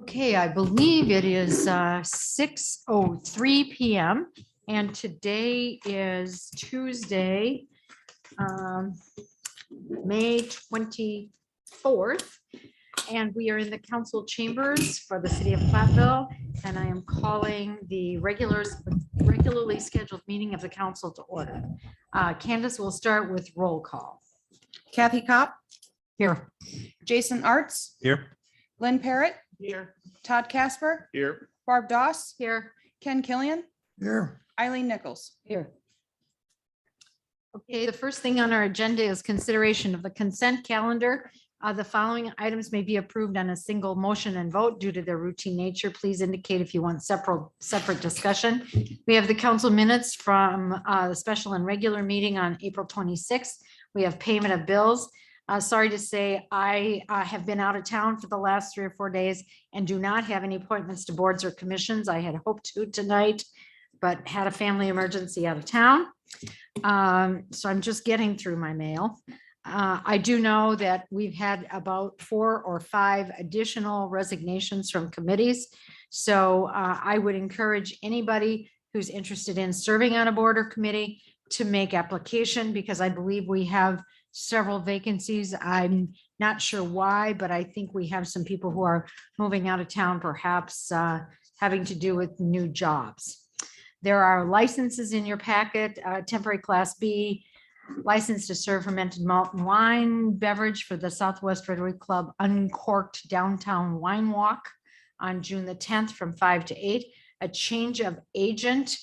Okay, I believe it is 6:03 p.m. and today is Tuesday, May 24th. And we are in the council chambers for the city of Platteville, and I am calling the regularly scheduled meeting of the council to order. Candace will start with roll call. Kathy Kopp, Here. Jason Arts, Here. Lynn Parrott, Here. Todd Casper, Here. Barb Doss, Here. Ken Killian, Here. Eileen Nichols. Here. Okay, the first thing on our agenda is consideration of the consent calendar. The following items may be approved on a single motion and vote due to their routine nature. Please indicate if you want separate discussion. We have the council minutes from the special and regular meeting on April 26th. We have payment of bills. Sorry to say, I have been out of town for the last 3 or 4 days and do not have any appointments to boards or commissions. I had hoped to tonight, but had a family emergency out of town. So I'm just getting through my mail. I do know that we've had about 4 or 5 additional resignations from committees. So I would encourage anybody who's interested in serving on a board or committee to make application, because I believe we have several vacancies. I'm not sure why, but I think we have some people who are moving out of town, perhaps having to do with new jobs. There are licenses in your packet, temporary Class B, license to serve fermented malt and wine beverage for the Southwest Rotary Club Uncorked Downtown Wine Walk on June the 10th from 5 to 8. A change of agent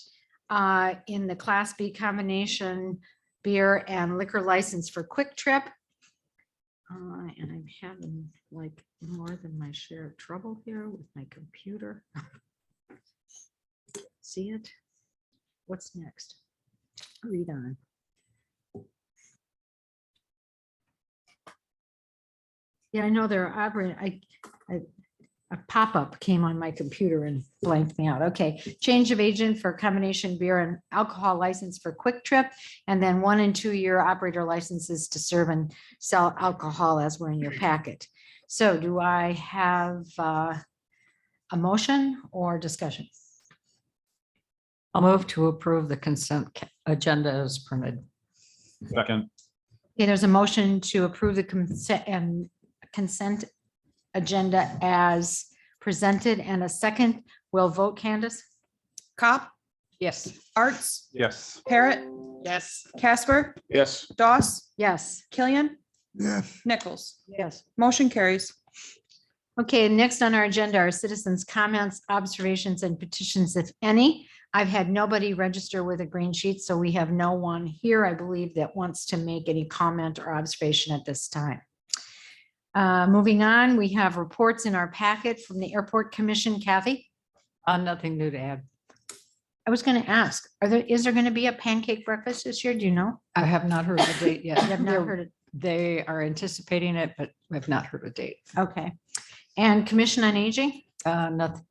in the Class B combination beer and liquor license for Quick Trip. And I'm having like more than my share of trouble here with my computer. See it? What's next? Read on. Yeah, I know they're operating. A pop-up came on my computer and blanked me out. Okay, change of agent for combination beer and alcohol license for Quick Trip, and then 1 and 2 year operator licenses to serve and sell alcohol as were in your packet. So do I have a motion or discussion? I'll move to approve the consent agenda as printed. Second. Okay, there's a motion to approve the consent agenda as presented and a second. We'll vote. Candace? Kopp, Yes. Arts, Yes. Parrott, Yes. Casper, Yes. Doss, Yes. Killian, Yes. Nichols. Yes. Motion carries. Okay, next on our agenda are citizens' comments, observations, and petitions, if any. I've had nobody register with a green sheet, so we have no one here, I believe, that wants to make any comment or observation at this time. Moving on, we have reports in our packet from the Airport Commission. Kathy? Nothing new to add. I was going to ask, is there going to be a pancake breakfast this year? Do you know? I have not heard the date yet. I have not heard it. They are anticipating it, but we have not heard a date. Okay. And Commission on Aging? Nothing.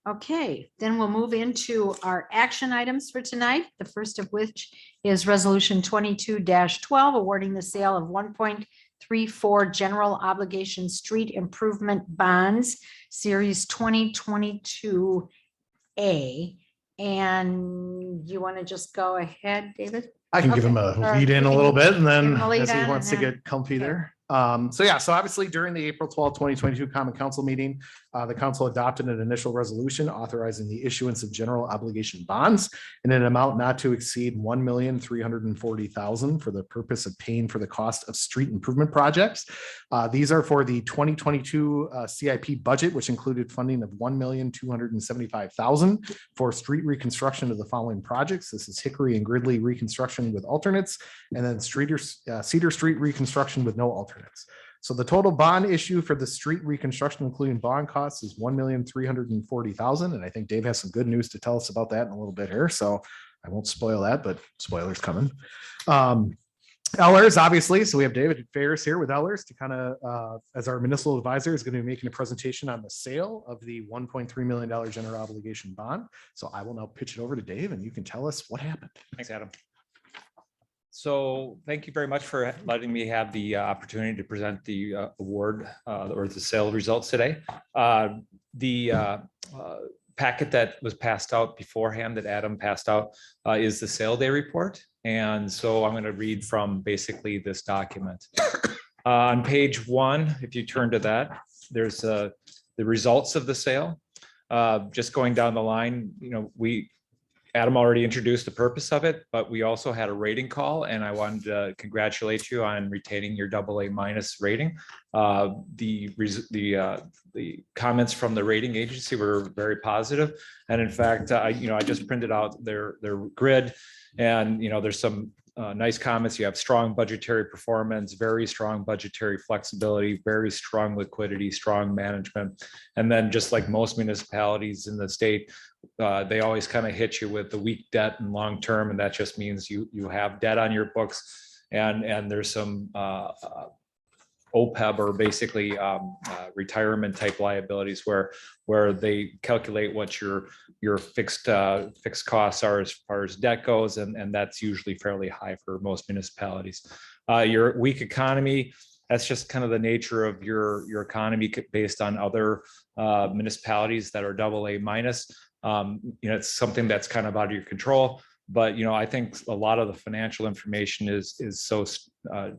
Okay, then we'll move into our action items for tonight. The first of which is Resolution 22-12, awarding the sale of 1.34 general obligation street improvement bonds, Series 2022A. And you want to just go ahead, David? I can give him Okay. a lead in a little bit and then Give him a lead as he in wants to and then- get comfy okay. there. So obviously during the April 12, 2022 Common Council meeting, the council adopted an initial resolution authorizing the issuance of general obligation bonds in an amount not to exceed $1,340,000 for the purpose of paying for the cost of street improvement projects. These are for the 2022 CIP budget, which included funding of $1,275,000 for street reconstruction of the following projects. This is Hickory and Gridley reconstruction with alternates, and then Cedar Street reconstruction with no alternates. So the total bond issue for the street reconstruction, including bond costs, is $1,340,000. And I think Dave has some good news to tell us about that in a little bit here. So I won't spoil that, but spoilers coming. Ellers, obviously. So we have David Ferris here with Ellers to kind of, as our municipal advisor, is going to be making a presentation on the sale of the $1.3 million general obligation bond. So I will now pitch it over to Dave and you can tell us what happened. Thanks, Adam. So thank you very much for letting me have the opportunity to present the award or the sale results today. The packet that was passed out beforehand that Adam passed out is the sale day report. And so I'm going to read from basically this document. On page 1, if you turn to that, there's the results of the sale. Just going down the line, Adam already introduced the purpose of it, but we also had a rating call, and I wanted to congratulate you on retaining your AA- rating. The comments from the rating agency were very positive, and in fact, I just printed out their grid, and there's some nice comments. You have strong budgetary performance, very strong budgetary flexibility, very strong liquidity, strong management, and then just like most municipalities in the state, they always kind of hit you with the weak debt and long term, and that just means you have debt on your books, and there's some OPEB, or basically retirement type liabilities, where they calculate what your fixed costs are as far as debt goes, and that's usually fairly high for most municipalities. Your weak economy, that's just kind of the nature of your economy based on other municipalities that are AA-. It's something that's kind of out of your control. But I think a lot of the financial information is so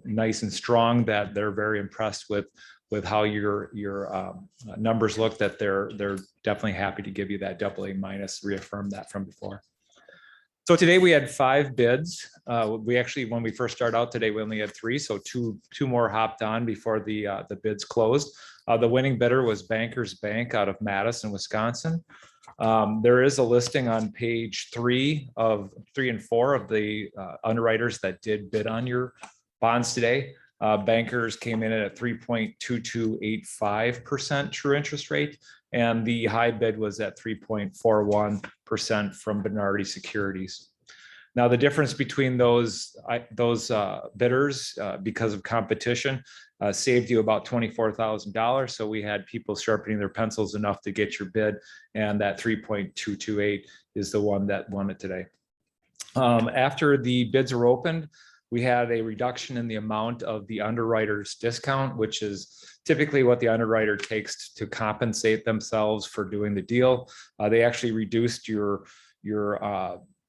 nice and strong that they're very impressed with how your numbers look, that they're definitely happy to give you that AA-, reaffirm that from before. So today we had 5 bids. We actually, when we first started out today, we only had 3, so two more hopped on before the bids closed. The winning bidder was Bankers Bank out of Madison, Wisconsin. There is a listing on page 3 and 4 of the underwriters that did bid on your bonds today. Bankers came in at a 3.2285% true interest rate, and the high bid was at 3.41% from Bernardi Securities. Now, the difference between those bidders, because of competition, saved you about $24,000. So we had people sharpening their pencils enough to get your bid, and that 3.228 is the one that won it today. After the bids were opened, we had a reduction in the amount of the underwriter's discount, which is typically what the underwriter takes to compensate themselves for doing the deal. They actually reduced the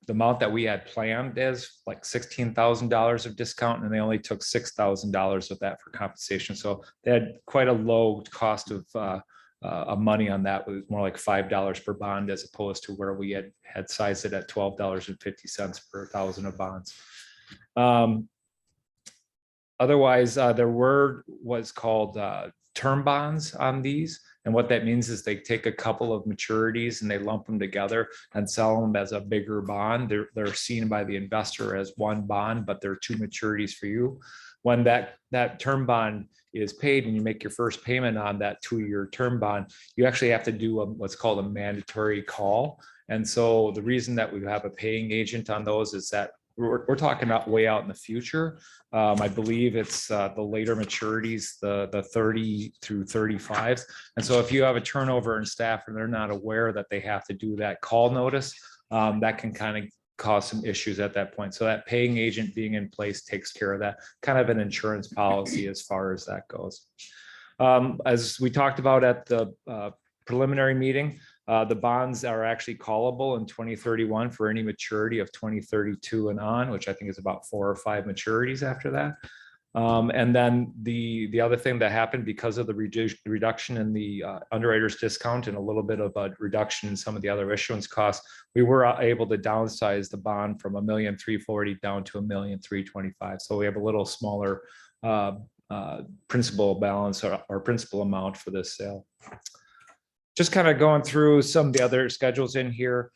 amount that we had planned as like $16,000 of discount, and they only took $6,000 of that for compensation. So they had quite a low cost of money on that. It was more like $5 per bond, as opposed to where we had sized it at $12.50 per thousand of bonds. Otherwise, there were what's called term bonds on these. And what that means is they take a couple of maturities and they lump them together and sell them as a bigger bond. They're seen by the investor as one bond, but they're 2 maturities for you. When that term bond is paid and you make your first payment on that 2-year term bond, you actually have to do what's called a mandatory call. And so the reason that we have a paying agent on those is that we're talking about way out in the future. I believe it's the later maturities, the 30 through 35. And so if you have a turnover in staff and they're not aware that they have to do that call notice, that can kind of cause some issues at that point. So that paying agent being in place takes care of that, kind of an insurance policy as far as that goes. As we talked about at the preliminary meeting, the bonds are actually callable in 2031 for any maturity of 2032 and on, which I think is about 4 or 5 maturities after that. And then the other thing that happened because of the reduction in the underwriter's discount and a little bit of a reduction in some of the other issuance costs, we were able to downsize the bond from $1,340,000 down to $1,325,000. So we have a little smaller principal balance or principal amount for this sale. Just kind of going through some of the other schedules in here.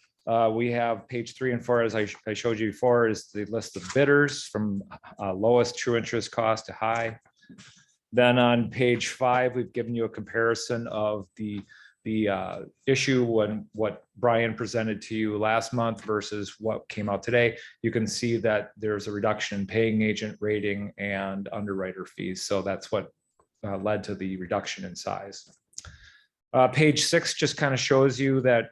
We have page 3 and 4, as I showed you before, is the list of bidders from lowest true interest cost to high. Then on page 5, we've given you a comparison of the issue when what Brian presented to you last month versus what came out today. You can see that there's a reduction in paying agent rating and underwriter fees. So that's what led to the reduction in size. Page 6 just kind of shows you that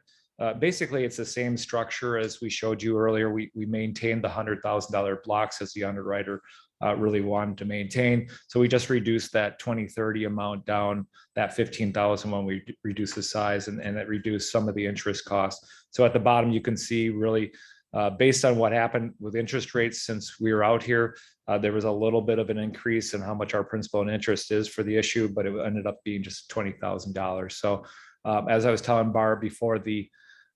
basically it's the same structure as we showed you earlier. We maintained the $100,000 blocks as the underwriter really wanted to maintain. So we just reduced that 2030 amount down, that 15,000 when we reduce the size, and it reduced some of the interest costs. So at the bottom, you can see really based on what happened with interest rates since we were out here, there was a little bit of an increase in how much our principal and interest is for the issue, but it ended up being just $20,000. So as I was telling Barb before the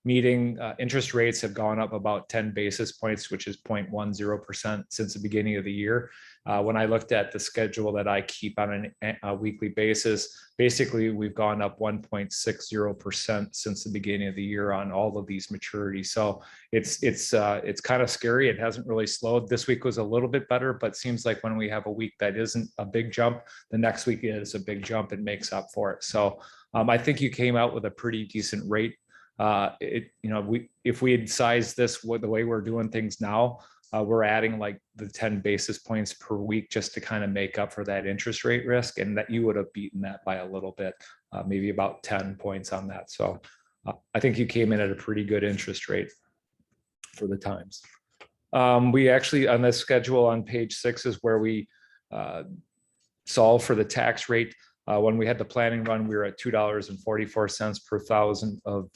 meeting, interest rates have gone up about 10 basis points, which is 0.10% since the beginning of the year. When I looked at the schedule that I keep on a weekly basis, basically we've gone up 1.60% since the beginning of the year on all of these maturities. So it's kind of scary. It hasn't really slowed. This week was a little bit better, but seems like when we have a week that isn't a big jump, the next week is a big jump and makes up for it. So I think you came out with a pretty decent rate. If we had sized this the way we're doing things now, we're adding like the 10 basis points per week just to kind of make up for that interest rate risk, and that you would have beaten that by a little bit, maybe about 10 points on that. So I think you came in at a pretty good interest rate for the times. We actually, on this schedule on page 6 is where we solve for the tax rate. When we had the planning run, we were at $2.44 per thousand of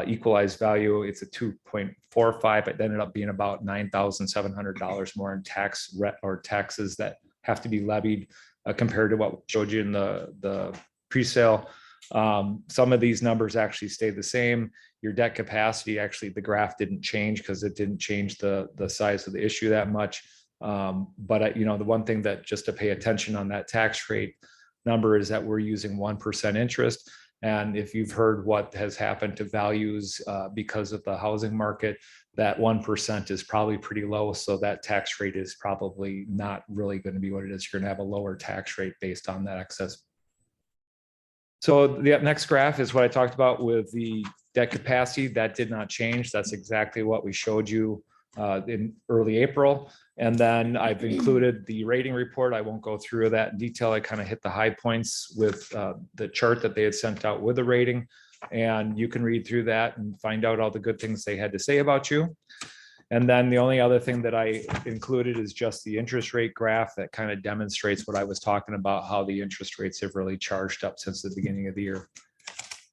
equalized value. It's a 2.45. It ended up being about $9,700 more in taxes that have to be levied compared to what we showed you in the pre-sale. Some of these numbers actually stayed the same. Your debt capacity, actually the graph didn't change because it didn't change the size of the issue that much. But the one thing that just to pay attention on that tax rate number is that we're using 1% interest. And if you've heard what has happened to values because of the housing market, that 1% is probably pretty low. So that tax rate is probably not really going to be what it is. You're going to have a lower tax rate based on that excess. So the next graph is what I talked about with the debt capacity. That did not change. That's exactly what we showed you in early April. And then I've included the rating report. I won't go through that in detail. I kind of hit the high points with the chart that they had sent out with the rating. And you can read through that and find out all the good things they had to say about you. And then the only other thing that I included is just the interest rate graph that kind of demonstrates what I was talking about, how the interest rates have really charged up since the beginning of the year.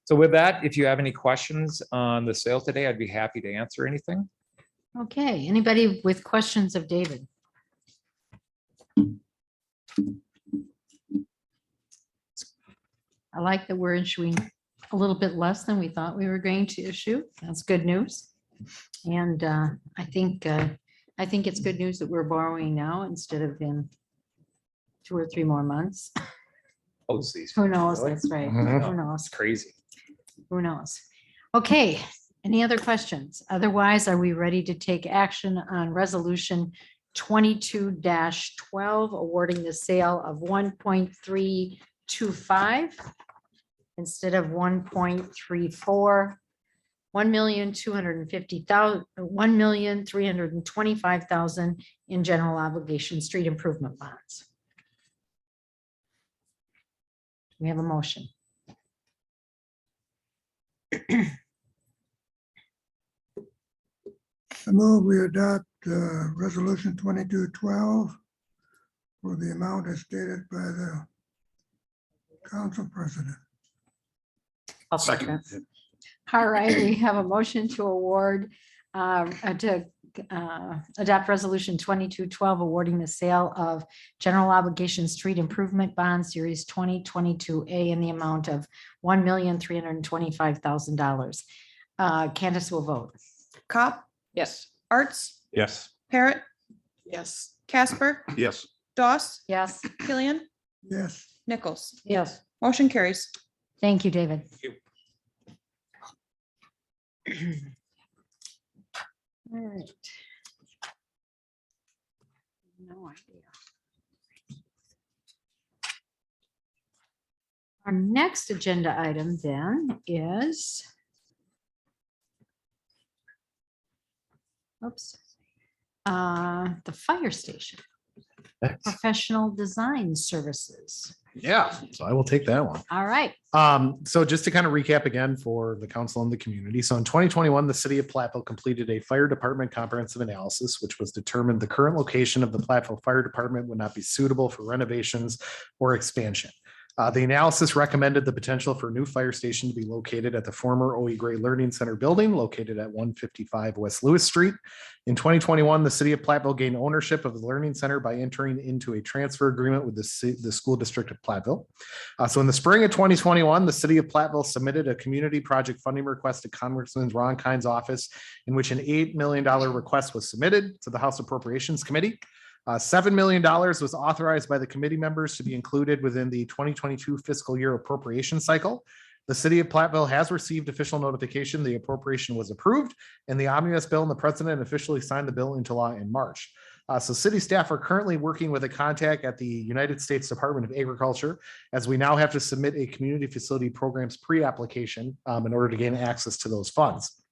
So with that, if you have any questions on the sale today, I'd be happy to answer anything. Okay, anybody with questions of David? I like that we're issuing a little bit less than we thought we were going to issue. That's good news. And I think it's good news that we're borrowing now instead of in 2 or 3 more months. Who knows? Really? That's right. Mhm. Who knows? It's crazy. Who knows? Okay, any other questions? Otherwise, are we ready to take action on resolution 22-12, awarding the sale of 1.325 instead of 1.34, 1,325,000 in general obligation street improvement bonds. We have a motion. I move we adopt resolution 2212 for the amount as stated by the council president. I'll second. All right, we have a motion to award, to adopt resolution 2212, awarding the sale of general obligation street improvement bond series 2022A in the amount of $1,325,000. Candace will vote. Cop, Yes. Arts, Yes. Parrot, Yes. Casper, Yes. Doss, Yes. Killian, Yes, Nichols. Yes. Motion carries. Thank you, David. you. All right. No idea. Our next agenda item then is the fire station. professional design services. Yeah, so I will take that one. All right. So just to kind of recap again for the council and the community. So in 2021, the city of Platteville completed a fire department comprehensive analysis, which was determined the current location of the Platteville Fire Department would not be suitable for renovations or expansion. The analysis recommended the potential for a new fire station to be located at the former OE Gray Learning Center building located at 155 West Lewis Street. In 2021, the city of Platteville gained ownership of the Learning Center by entering into a transfer agreement with the school district of Platteville. So in the spring of 2021, the city of Platteville submitted a community project funding request to Congressman Ron Kine's office, in which an $8 million request was submitted to the House Appropriations Committee. $7 million was authorized by the committee members to be included within the 2022 fiscal year appropriation cycle. The city of Platteville has received official notification the appropriation was approved, and the omnibus bill and the president officially signed the bill into law in March. So city staff are currently working with a contact at the United States Department of Agriculture, as we now have to submit a community facility programs pre-application in order to gain access to those funds.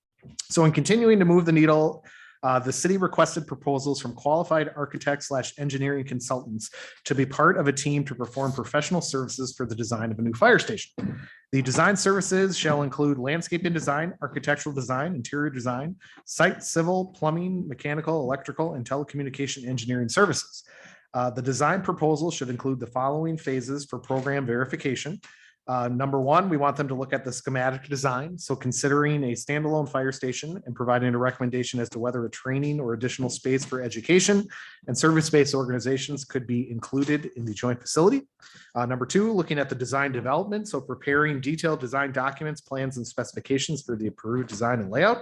So in continuing to move the needle, the city requested proposals from qualified architects/engineering consultants to be part of a team to perform professional services for the design of a new fire station. The design services shall include landscaping design, architectural design, interior design, site, civil, plumbing, mechanical, electrical, and telecommunication engineering services. The design proposal should include the following phases for program verification. Number one, we want them to look at the schematic design. So considering a standalone fire station and providing a recommendation as to whether a training or additional space for education and service-based organizations could be included in the joint facility. Number two, looking at the design development. So preparing detailed design documents, plans, and specifications for the approved design and layout.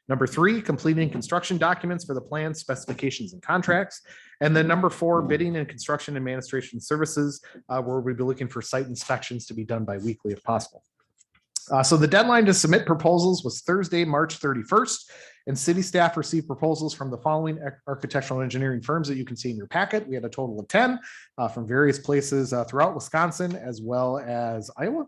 Number three, completing construction documents for the plans, specifications, and contracts. And then number four, bidding and construction administration services, where we'll be looking for site inspections to be done bi-weekly if possible. So the deadline to submit proposals was Thursday, March 31st, and city staff received proposals from the following architectural engineering firms that you can see in your packet. We had a total of 10 from various places throughout Wisconsin as well as Iowa.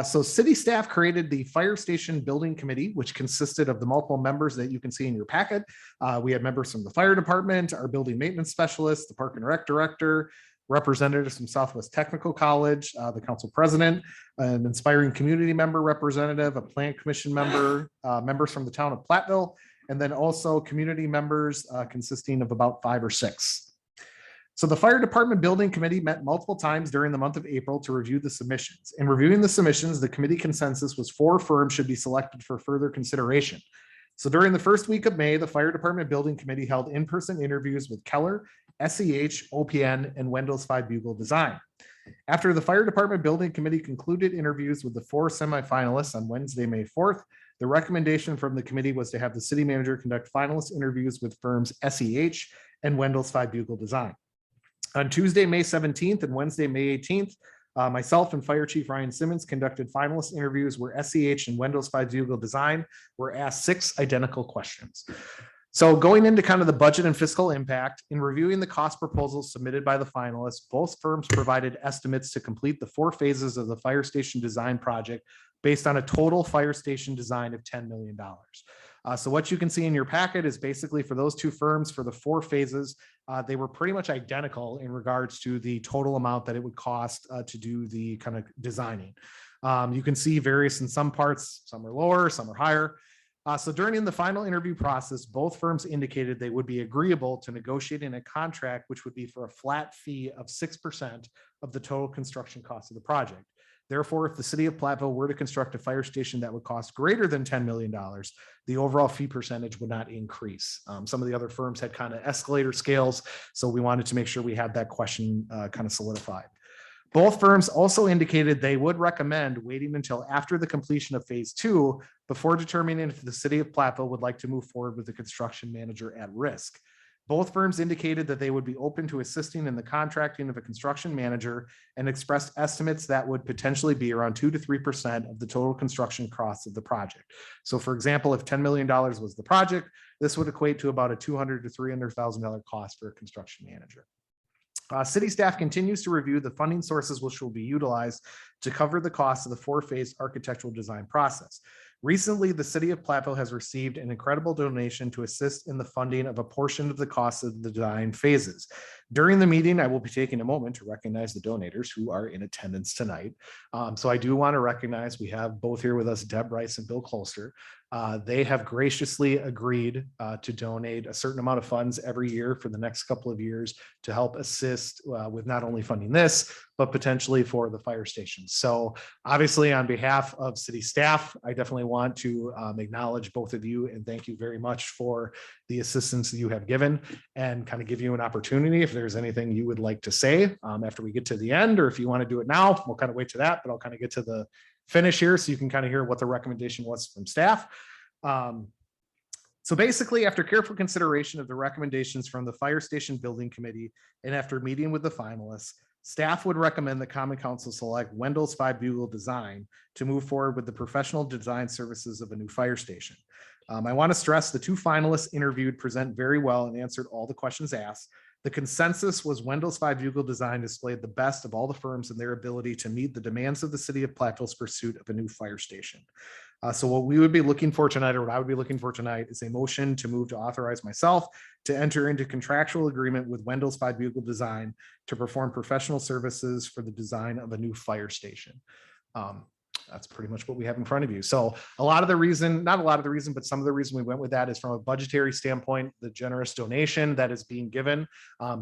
So city staff created the fire station building committee, which consisted of the multiple members that you can see in your packet. We had members from the fire department, our building maintenance specialist, the park and rec director, representatives from Southwest Technical College, the council president, an inspiring community member representative, a plant commission member, members from the town of Platteville, and then also community members consisting of about 5 or 6. So the fire department building committee met multiple times during the month of April to review the submissions. In reviewing the submissions, the committee consensus was 4 firms should be selected for further consideration. So during the first week of May, the fire department building committee held in-person interviews with Keller, SEH, OPN, and Wendell's 5 Bugle Design. After the fire department building committee concluded interviews with the 4 semifinalists on Wednesday, May 4th, the recommendation from the committee was to have the city manager conduct finalist interviews with firms SEH and Wendell's 5 Bugle Design. On Tuesday, May 17th and Wednesday, May 18th, myself and Fire Chief Ryan Simmons conducted finalist interviews where SEH and Wendell's 5 Bugle Design were asked 6 identical questions. So going into kind of the budget and fiscal impact, in reviewing the cost proposals submitted by the finalists, both firms provided estimates to complete the 4 phases of the fire station design project based on a total fire station design of $10 million. So what you can see in your packet is basically for those 2 firms for the 4 phases, they were pretty much identical in regards to the total amount that it would cost to do the kind of designing. You can see various in some parts, some are lower, some are higher. So during the final interview process, both firms indicated they would be agreeable to negotiating a contract, which would be for a flat fee of 6% of the total construction cost of the project. Therefore, if the city of Platteville were to construct a fire station that would cost greater than $10 million, the overall fee percentage would not increase. Some of the other firms had kind of escalator scales, so we wanted to make sure we had that question kind of solidified. Both firms also indicated they would recommend waiting until after the completion of phase 2 before determining if the city of Platteville would like to move forward with the construction manager at risk. Both firms indicated that they would be open to assisting in the contracting of a construction manager and expressed estimates that would potentially be around 2 to 3% of the total construction costs of the project. So for example, if $10 million was the project, this would equate to about a $200,000 to $300,000 cost for a construction manager. City staff continues to review the funding sources which will be utilized to cover the cost of the 4-phase architectural design process. Recently, the city of Platteville has received an incredible donation to assist in the funding of a portion of the cost of the design phases. During the meeting, I will be taking a moment to recognize the donators who are in attendance tonight. So I do want to recognize, we have both here with us, Deb Rice and Bill Colster. They have graciously agreed to donate a certain amount of funds every year for the next couple of years to help assist with not only funding this, but potentially for the fire station. So obviously, on behalf of city staff, I definitely want to acknowledge both of you and thank you very much for the assistance that you have given, and kind of give you an opportunity if there's anything you would like to say after we get to the end, or if you want to do it now, we'll kind of wait to that, but I'll kind of get to the finish here so you can kind of hear what the recommendation was from staff. So basically, after careful consideration of the recommendations from the Fire Station Building Committee and after meeting with the finalists, staff would recommend the Common Council select Wendell's 5 Bugle design to move forward with the professional design services of a new fire station. I want to stress the 2 finalists interviewed present very well and answered all the questions asked. The consensus was Wendell's 5 Bugle design displayed the best of all the firms in their ability to meet the demands of the city of Platteville's pursuit of a new fire station. So what we would be looking for tonight, or what I would be looking for tonight, is a motion to move to authorize myself to enter into contractual agreement with Wendell's 5 Bugle design to perform professional services for the design of a new fire station. That's pretty much what we have in front of you. So a lot of the reason, not a lot of the reason, but some of the reason we went with that is from a budgetary standpoint. The generous donation that is being given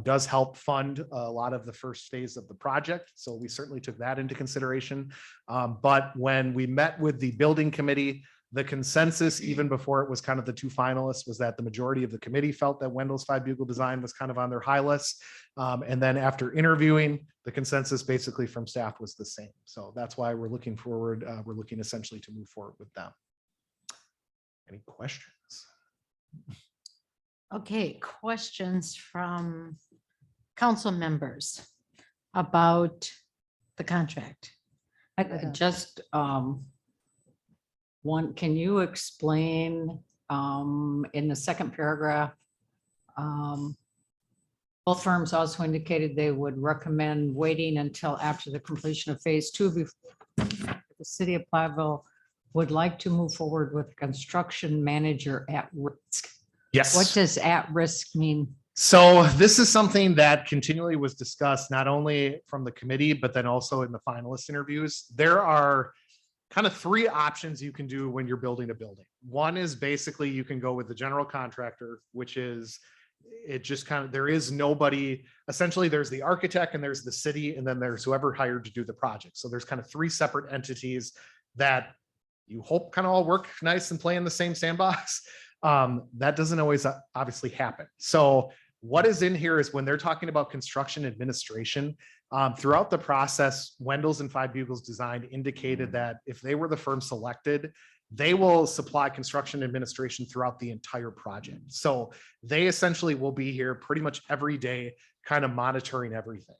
does help fund a lot of the first phase of the project. So we certainly took that into consideration. But when we met with the building committee, the consensus, even before it was kind of the 2 finalists, was that the majority of the committee felt that Wendell's 5 Bugle design was kind of on their high list. And then after interviewing, the consensus basically from staff was the same. So that's why we're looking forward. We're looking essentially to move forward with them. Any questions? Okay, questions from council members about the contract? Just one, can you explain in the second paragraph? Both firms also indicated they would recommend waiting until after the completion of phase 2 before the city of Platteville would like to move forward with construction manager at risk. Yes. What does at risk mean? So this is something that continually was discussed, not only from the committee, but then also in the finalist interviews. There are kind of 3 options you can do when you're building a building. One is basically you can go with the general contractor, which is it just kind of, there is nobody, essentially there's the architect and there's the city, and then there's whoever hired to do the project. So there's kind of 3 separate entities that you hope kind of all work nice and play in the same sandbox. That doesn't always obviously happen. So what is in here is when they're talking about construction administration, throughout the process, Wendell's and 5 Bugles design indicated that if they were the firm selected, they will supply construction administration throughout the entire project. So they essentially will be here pretty much every day, kind of monitoring everything.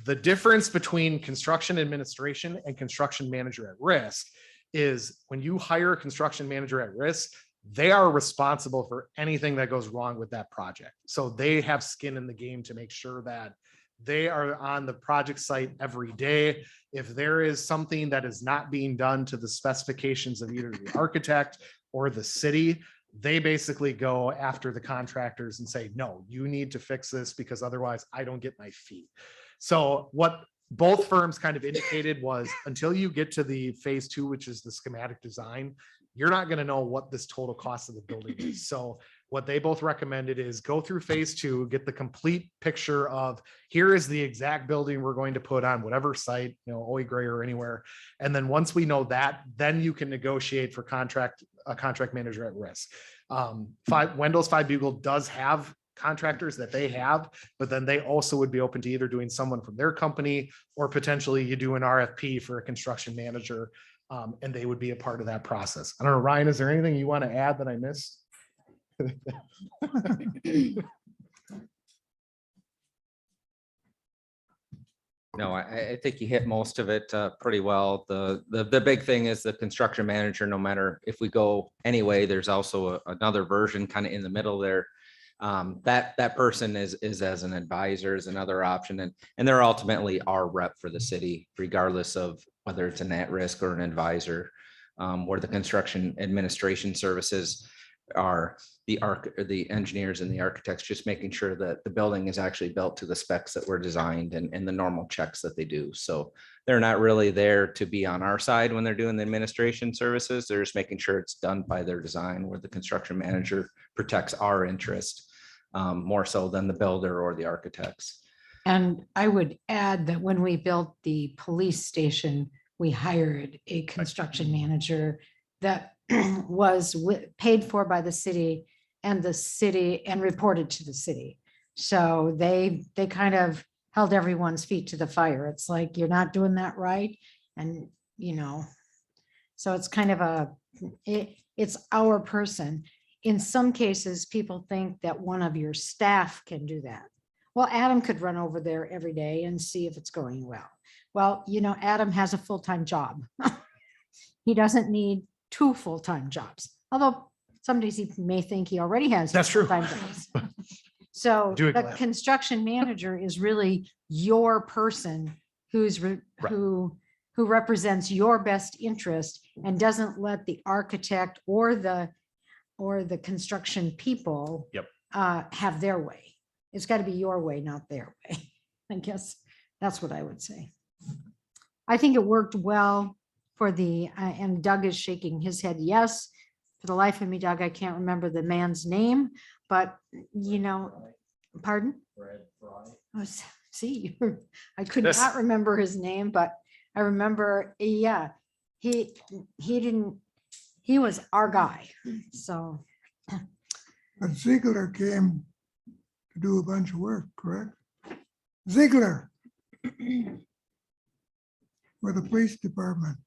The difference between construction administration and construction manager at risk is when you hire a construction manager at risk, they are responsible for anything that goes wrong with that project. So they have skin in the game to make sure that they are on the project site every day. If there is something that is not being done to the specifications of either the architect or the city, they basically go after the contractors and say, no, you need to fix this because otherwise I don't get my fee. So what both firms kind of indicated was until you get to the phase 2, which is the schematic design, you're not going to know what this total cost of the building is. So what they both recommended is go through phase 2, get the complete picture of here is the exact building we're going to put on whatever site, you know, Owie Gray or anywhere. And then once we know that, then you can negotiate for a contract manager at risk. Wendell's 5 Bugle does have contractors that they have, but then they also would be open to either doing someone from their company or potentially you do an RFP for a construction manager, and they would be a part of that process. I don't know, Ryan, is there anything you want to add that I missed? No, I think you hit most of it pretty well. The big thing is the construction manager, no matter if we go anyway, there's also another version kind of in the middle there. That person is as an advisor is another option, and they're ultimately our rep for the city, regardless of whether it's an at-risk or an advisor, where the construction administration services are the engineers and the architects, just making sure that the building is actually built to the specs that were designed and the normal checks that they do. So they're not really there to be on our side when they're doing the administration services. They're just making sure it's done by their design, where the construction manager protects our interest more so than the builder or the architects. And I would add that when we built the police station, we hired a construction manager that was paid for by the city and reported to the city. So they kind of held everyone's feet to the fire. It's like, you're not doing that right. And, so it's kind of it's our person. In some cases, people think that one of your staff can do that. Well, Adam could run over there every day and see if it's going well. Well, Adam has a full-time job. He doesn't need 2 full-time jobs, although some days he may think he already has. That's true. full-time jobs. So Do it, the Glenn. construction manager is really your person who represents your best interest and doesn't let the architect or the construction people Yep. have their way. It's got to be your way, not their way. I guess that's what I would say. I think it worked well for and Doug is shaking his head yes. For the life of me, Doug, I can't remember the man's name, but pardon? Oh, see, I could Yes. not remember his name, but I remember, yeah, he was our guy. So But Ziegler came to do a bunch of work, correct? Ziegler for the police department.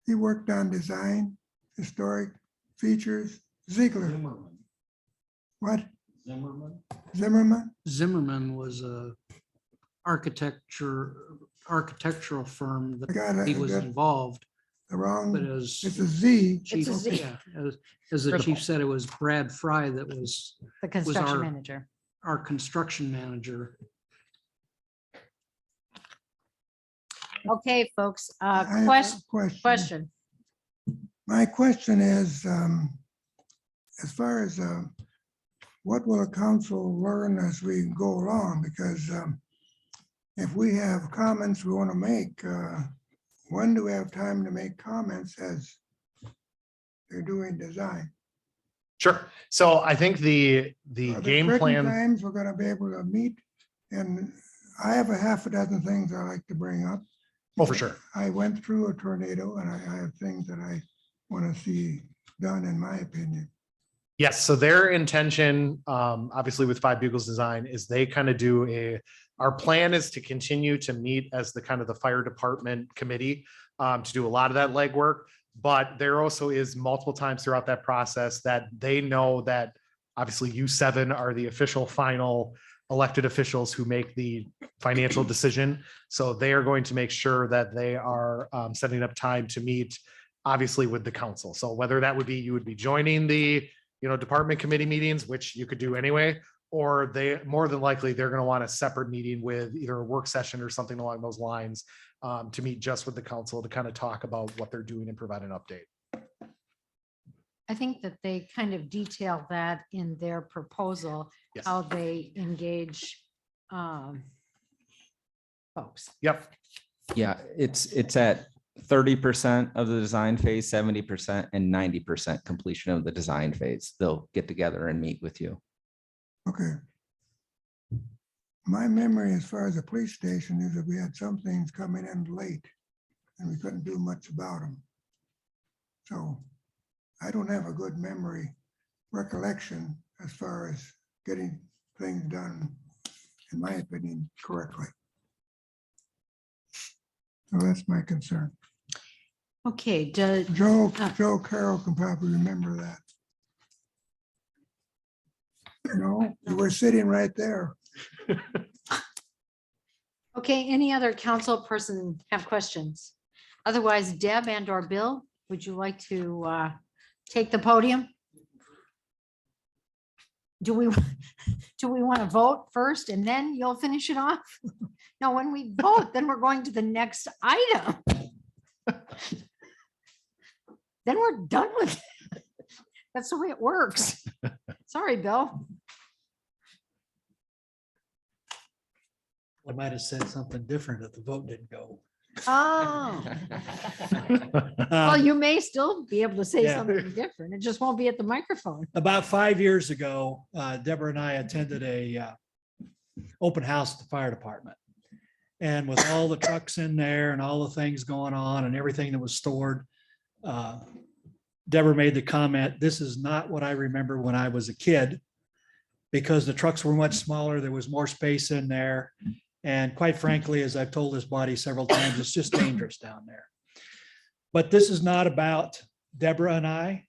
He worked on design, historic features. Ziegler. What? Zimmerman? Zimmerman was a architectural firm I that got he it. was I got involved, the but wrong, as it's a Z. chief, It's a Z. yeah, as the chief said, it was Brad Fry that was the construction our- manager. our construction manager. Okay, folks, I have a question. My question is, as far as what will the council learn as we go along? Because if we have comments we want to make, when do we have time to make comments as they're doing design? Sure. So I think the Are there game certain plan. times we're gonna be able to meet, and I have a half a dozen things I like to bring up. Oh, for sure. I went through a tornado and I have things that I want to see done, in my opinion. Yes, so their intention, obviously with Five Bugles Design, is they kind of do our plan is to continue to meet as the kind of the fire department committee to do a lot of that legwork. But there also is multiple times throughout that process that they know that obviously you 7 are the official final elected officials who make the financial decision. So they are going to make sure that they are setting up time to meet, obviously with the council. So whether that would be, you would be joining the, department committee meetings, which you could do anyway, or they, more than likely, they're going to want a separate meeting with either a work session or something along those lines to meet just with the council to kind of talk about what they're doing and provide an update. I think that they kind of detail that in their proposal, Yes. how they engage folks. Yep. Yeah, it's at 30% of the design phase, 70% and 90% completion of the design phase. They'll get together and meet with you. Okay. My memory as far as the police station is that we had some things coming in late and we couldn't do much about them. So I don't have a good memory recollection as far as getting things done, in my opinion, correctly. So that's my concern. Okay, Joe Carroll can probably remember that. You were sitting right there. okay, any other council person have questions? Otherwise, Deb and or Bill, would you like to take the podium? do we, do we want to vote first and then you'll finish it off? No, when we vote, then we're going to the next item. Then we're done with it. That's the way it works. Sorry, Bill. I might have said something different if the vote didn't go. Oh, well, you may still be able to say Yeah. something different. It just won't be at the microphone. About 5 years ago, Deborah and I attended a open house at the fire department. And with all the trucks in there and all the things going on and everything that was stored, Deborah made the comment, this is not what I remember when I was a kid, because the trucks were much smaller. There was more space in there. And quite frankly, as I've told this body several times, it's just dangerous down there. But this is not about Deborah and I.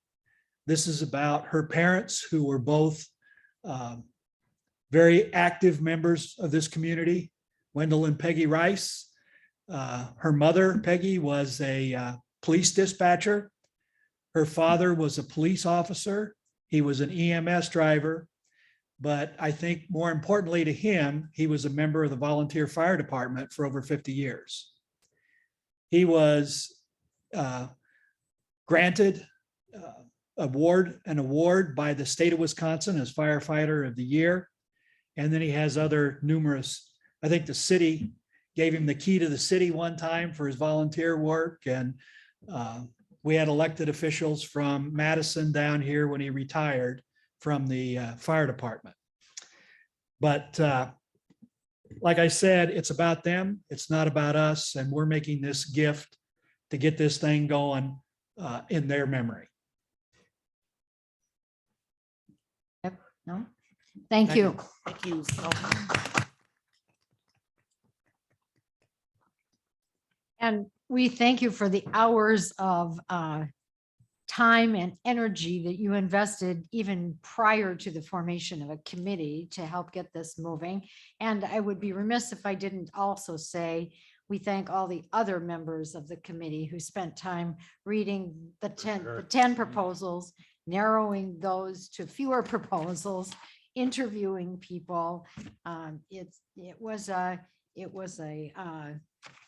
This is about her parents, who were both very active members of this community, Wendell and Peggy Rice. Her mother, Peggy, was a police dispatcher. Her father was a police officer. He was an EMS driver. But I think more importantly to him, he was a member of the volunteer fire department for over 50 years. He was granted an award by the state of Wisconsin as firefighter of the year. And then he has other numerous, I think the city gave him the key to the city one time for his volunteer work. And we had elected officials from Madison down here when he retired from the fire department. But like I said, it's about them. It's not about us. And we're making this gift to get this thing going in their memory. No? Thank you. Thank you. And we thank you for the hours of time and energy that you invested even prior to the formation of a committee to help get this moving. And I would be remiss if I didn't also say, we thank all the other members of the committee who spent time reading the 10 proposals, narrowing those to fewer proposals, interviewing people. It was a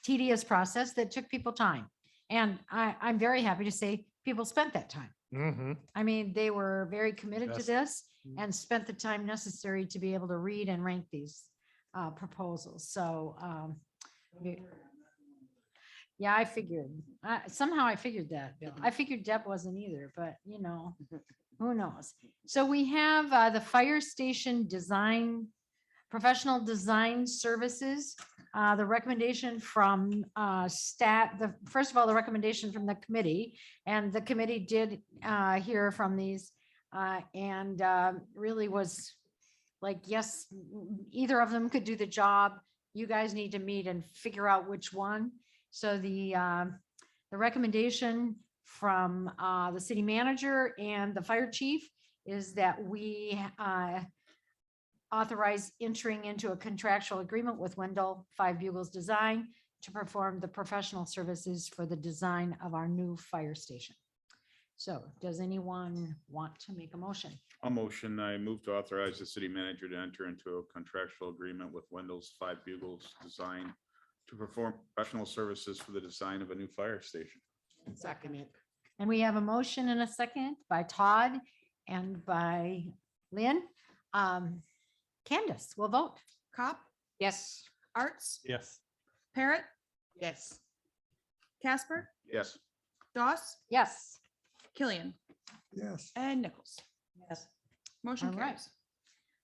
tedious process that took people time. And I'm very happy to say people spent that time. Mhm. I mean, they were very committed to Yes. this and spent the time necessary to be able to read and rank these proposals. So yeah, I figured, somehow I figured that. Bill. I figured Deb wasn't either, but you know, who knows? So we have the fire station design, professional design services. The recommendation from first of all, the recommendation from the committee, and the committee did hear from these and really was like, yes, either of them could do the job. You guys need to meet and figure out which one. So the recommendation from the city manager and the fire chief is that we authorize entering into a contractual agreement with Wendell Five Bugles Design to perform the professional services for the design of our new fire station. So does anyone want to make a motion? A motion, I move to authorize the city manager to enter into a contractual agreement with Wendell's Five Bugles Design to perform professional services for the design of a new fire station. Second it. And we have a motion and a second by Todd and by Lynn. Candace, we'll vote. Cop, Yes. Arts, Yes. Parrot. Yes. Casper, Yes. Doss, Yes. Killian, Yes. and Nichols. Yes. Motion All right. carries.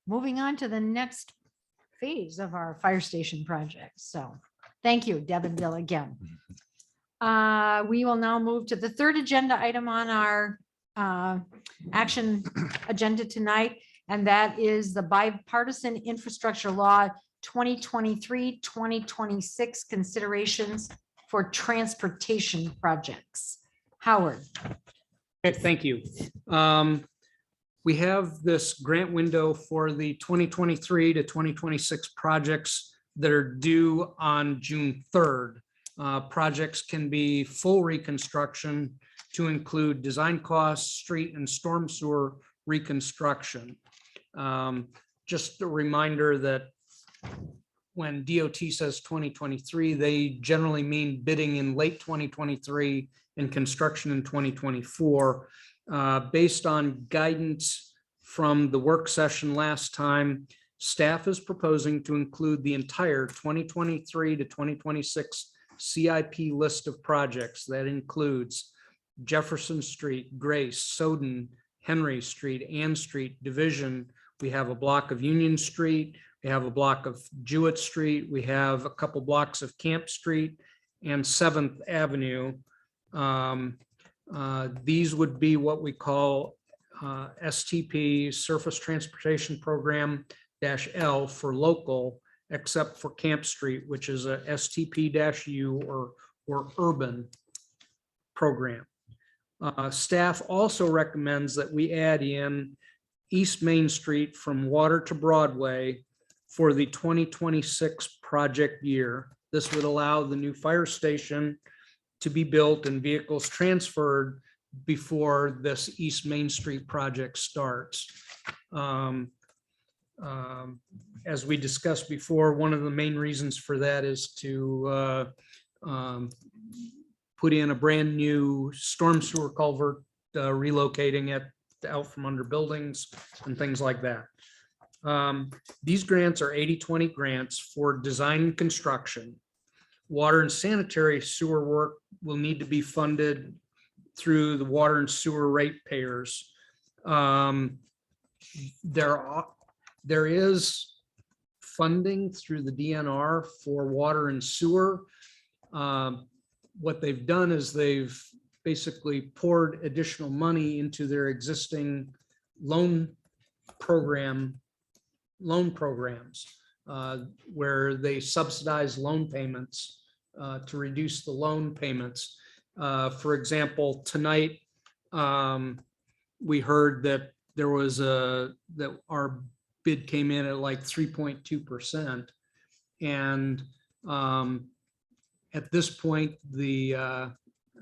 Moving on to the next phase of our fire station project. So thank you, Deb and Bill again. We will now move to the third agenda item on our action agenda tonight, and that is the bipartisan infrastructure law 2023-2026 considerations for transportation projects. Howard. Okay, thank you. We have this grant window for the 2023 to 2026 projects that are due on June 3rd. Projects can be full reconstruction to include design costs, street and storm sewer reconstruction. Just a reminder that when DOT says 2023, they generally mean bidding in late 2023 and construction in 2024. Based on guidance from the work session last time, staff is proposing to include the entire 2023 to 2026 CIP list of projects. That includes Jefferson Street, Grace, Soden, Henry Street, Ann Street, Division. We have a block of Union Street. We have a block of Jewett Street. We have a couple blocks of Camp Street and 7th Avenue. These would be what we call STP, Surface Transportation Program -L for local, except for Camp Street, which is a STP-U or urban program. Staff also recommends that we add in East Main Street from Water to Broadway for the 2026 project year. This would allow the new fire station to be built and vehicles transferred before this East Main Street project starts. As we discussed before, one of the main reasons for that is to put in a brand new storm sewer culvert, relocating it out from under buildings and things like that. These grants are 80-20 grants for design and construction. Water and sanitary sewer work will need to be funded through the water and sewer ratepayers. There is funding through the DNR for water and sewer. What they've done is they've basically poured additional money into their existing loan programs, where they subsidize loan payments to reduce the loan payments. For example, tonight we heard that there was that our bid came in at like 3.2%, and at this point the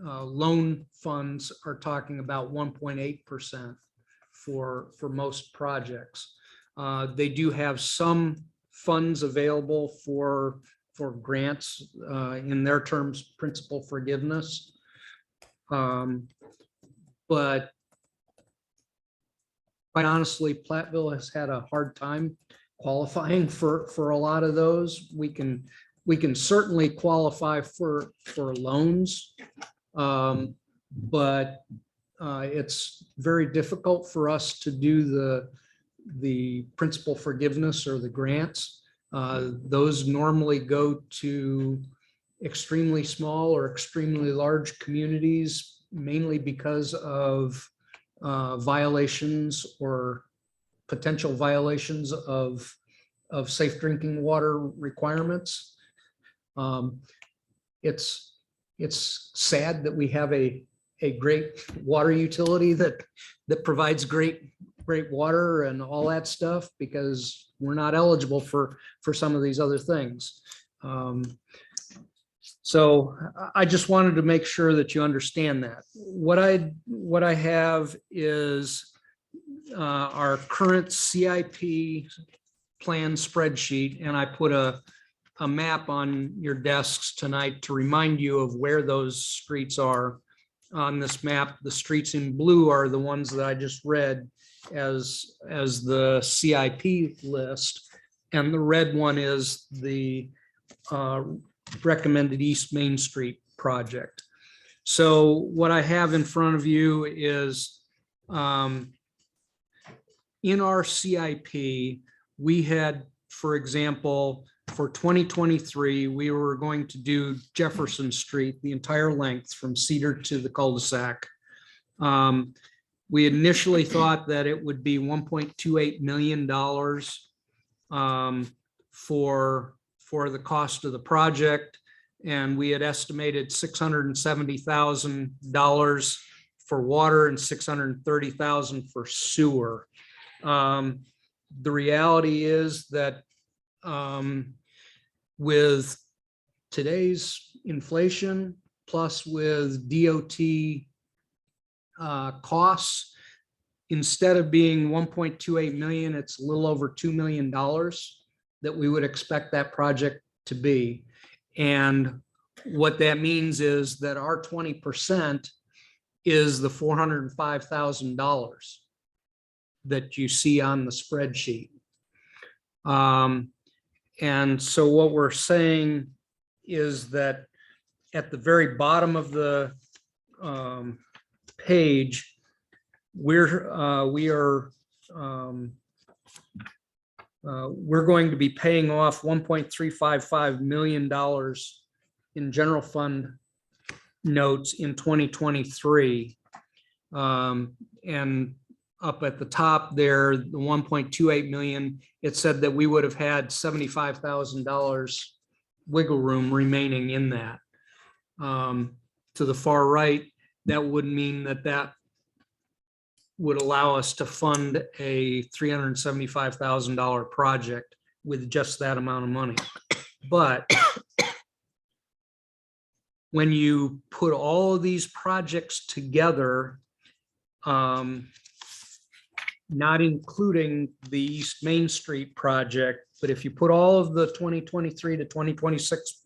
loan funds are talking about 1.8% for most projects. They do have some funds available for grants, in their terms, principal forgiveness. But quite honestly, Platteville has had a hard time qualifying for a lot of those. We can certainly qualify for loans, but it's very difficult for us to do the principal forgiveness or the grants. Those normally go to extremely small or extremely large communities, mainly because of violations or potential violations of safe drinking water requirements. It's sad that we have a great water utility that provides great water and all that stuff, because we're not eligible for some of these other things. So I just wanted to make sure that you understand that. What I have is our current CIP plan spreadsheet, and I put a map on your desks tonight to remind you of where those streets are on this map. The streets in blue are the ones that I just read as the CIP list, and the red one is the recommended East Main Street project. So what I have in front of you is in our CIP, we had, for example, for 2023, we were going to do Jefferson Street, the entire length from Cedar to the cul-de-sac. We initially thought that it would be $1.28 million for the cost of the project, and we had estimated $670,000 for water and $630,000 for sewer. The reality is that with today's inflation, plus with DOT costs, instead of being 1.28 million, it's a little over $2 million that we would expect that project to be. And what that means is that our 20% is the $405,000 that you see on the spreadsheet. And so what we're saying is that at the very bottom of the page, we're going to be paying off $1.355 million in general fund notes in 2023. And up at the top there, the 1.28 million, it said that we would have had $75,000 wiggle room remaining in that. To the far right, that would mean that would allow us to fund a $375,000 project with just that amount of money. But when you put all of these projects together, not including the East Main Street project, but if you put all of the 2023 to 2026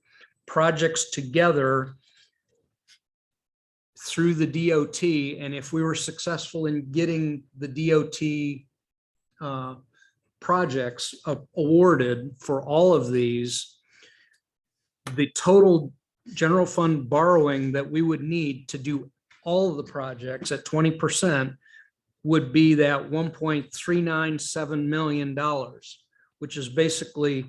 projects together through the DOT, and if we were successful in getting the DOT projects awarded for all of these, the total general fund borrowing that we would need to do all of the projects at 20% would be that $1.397 million, which is basically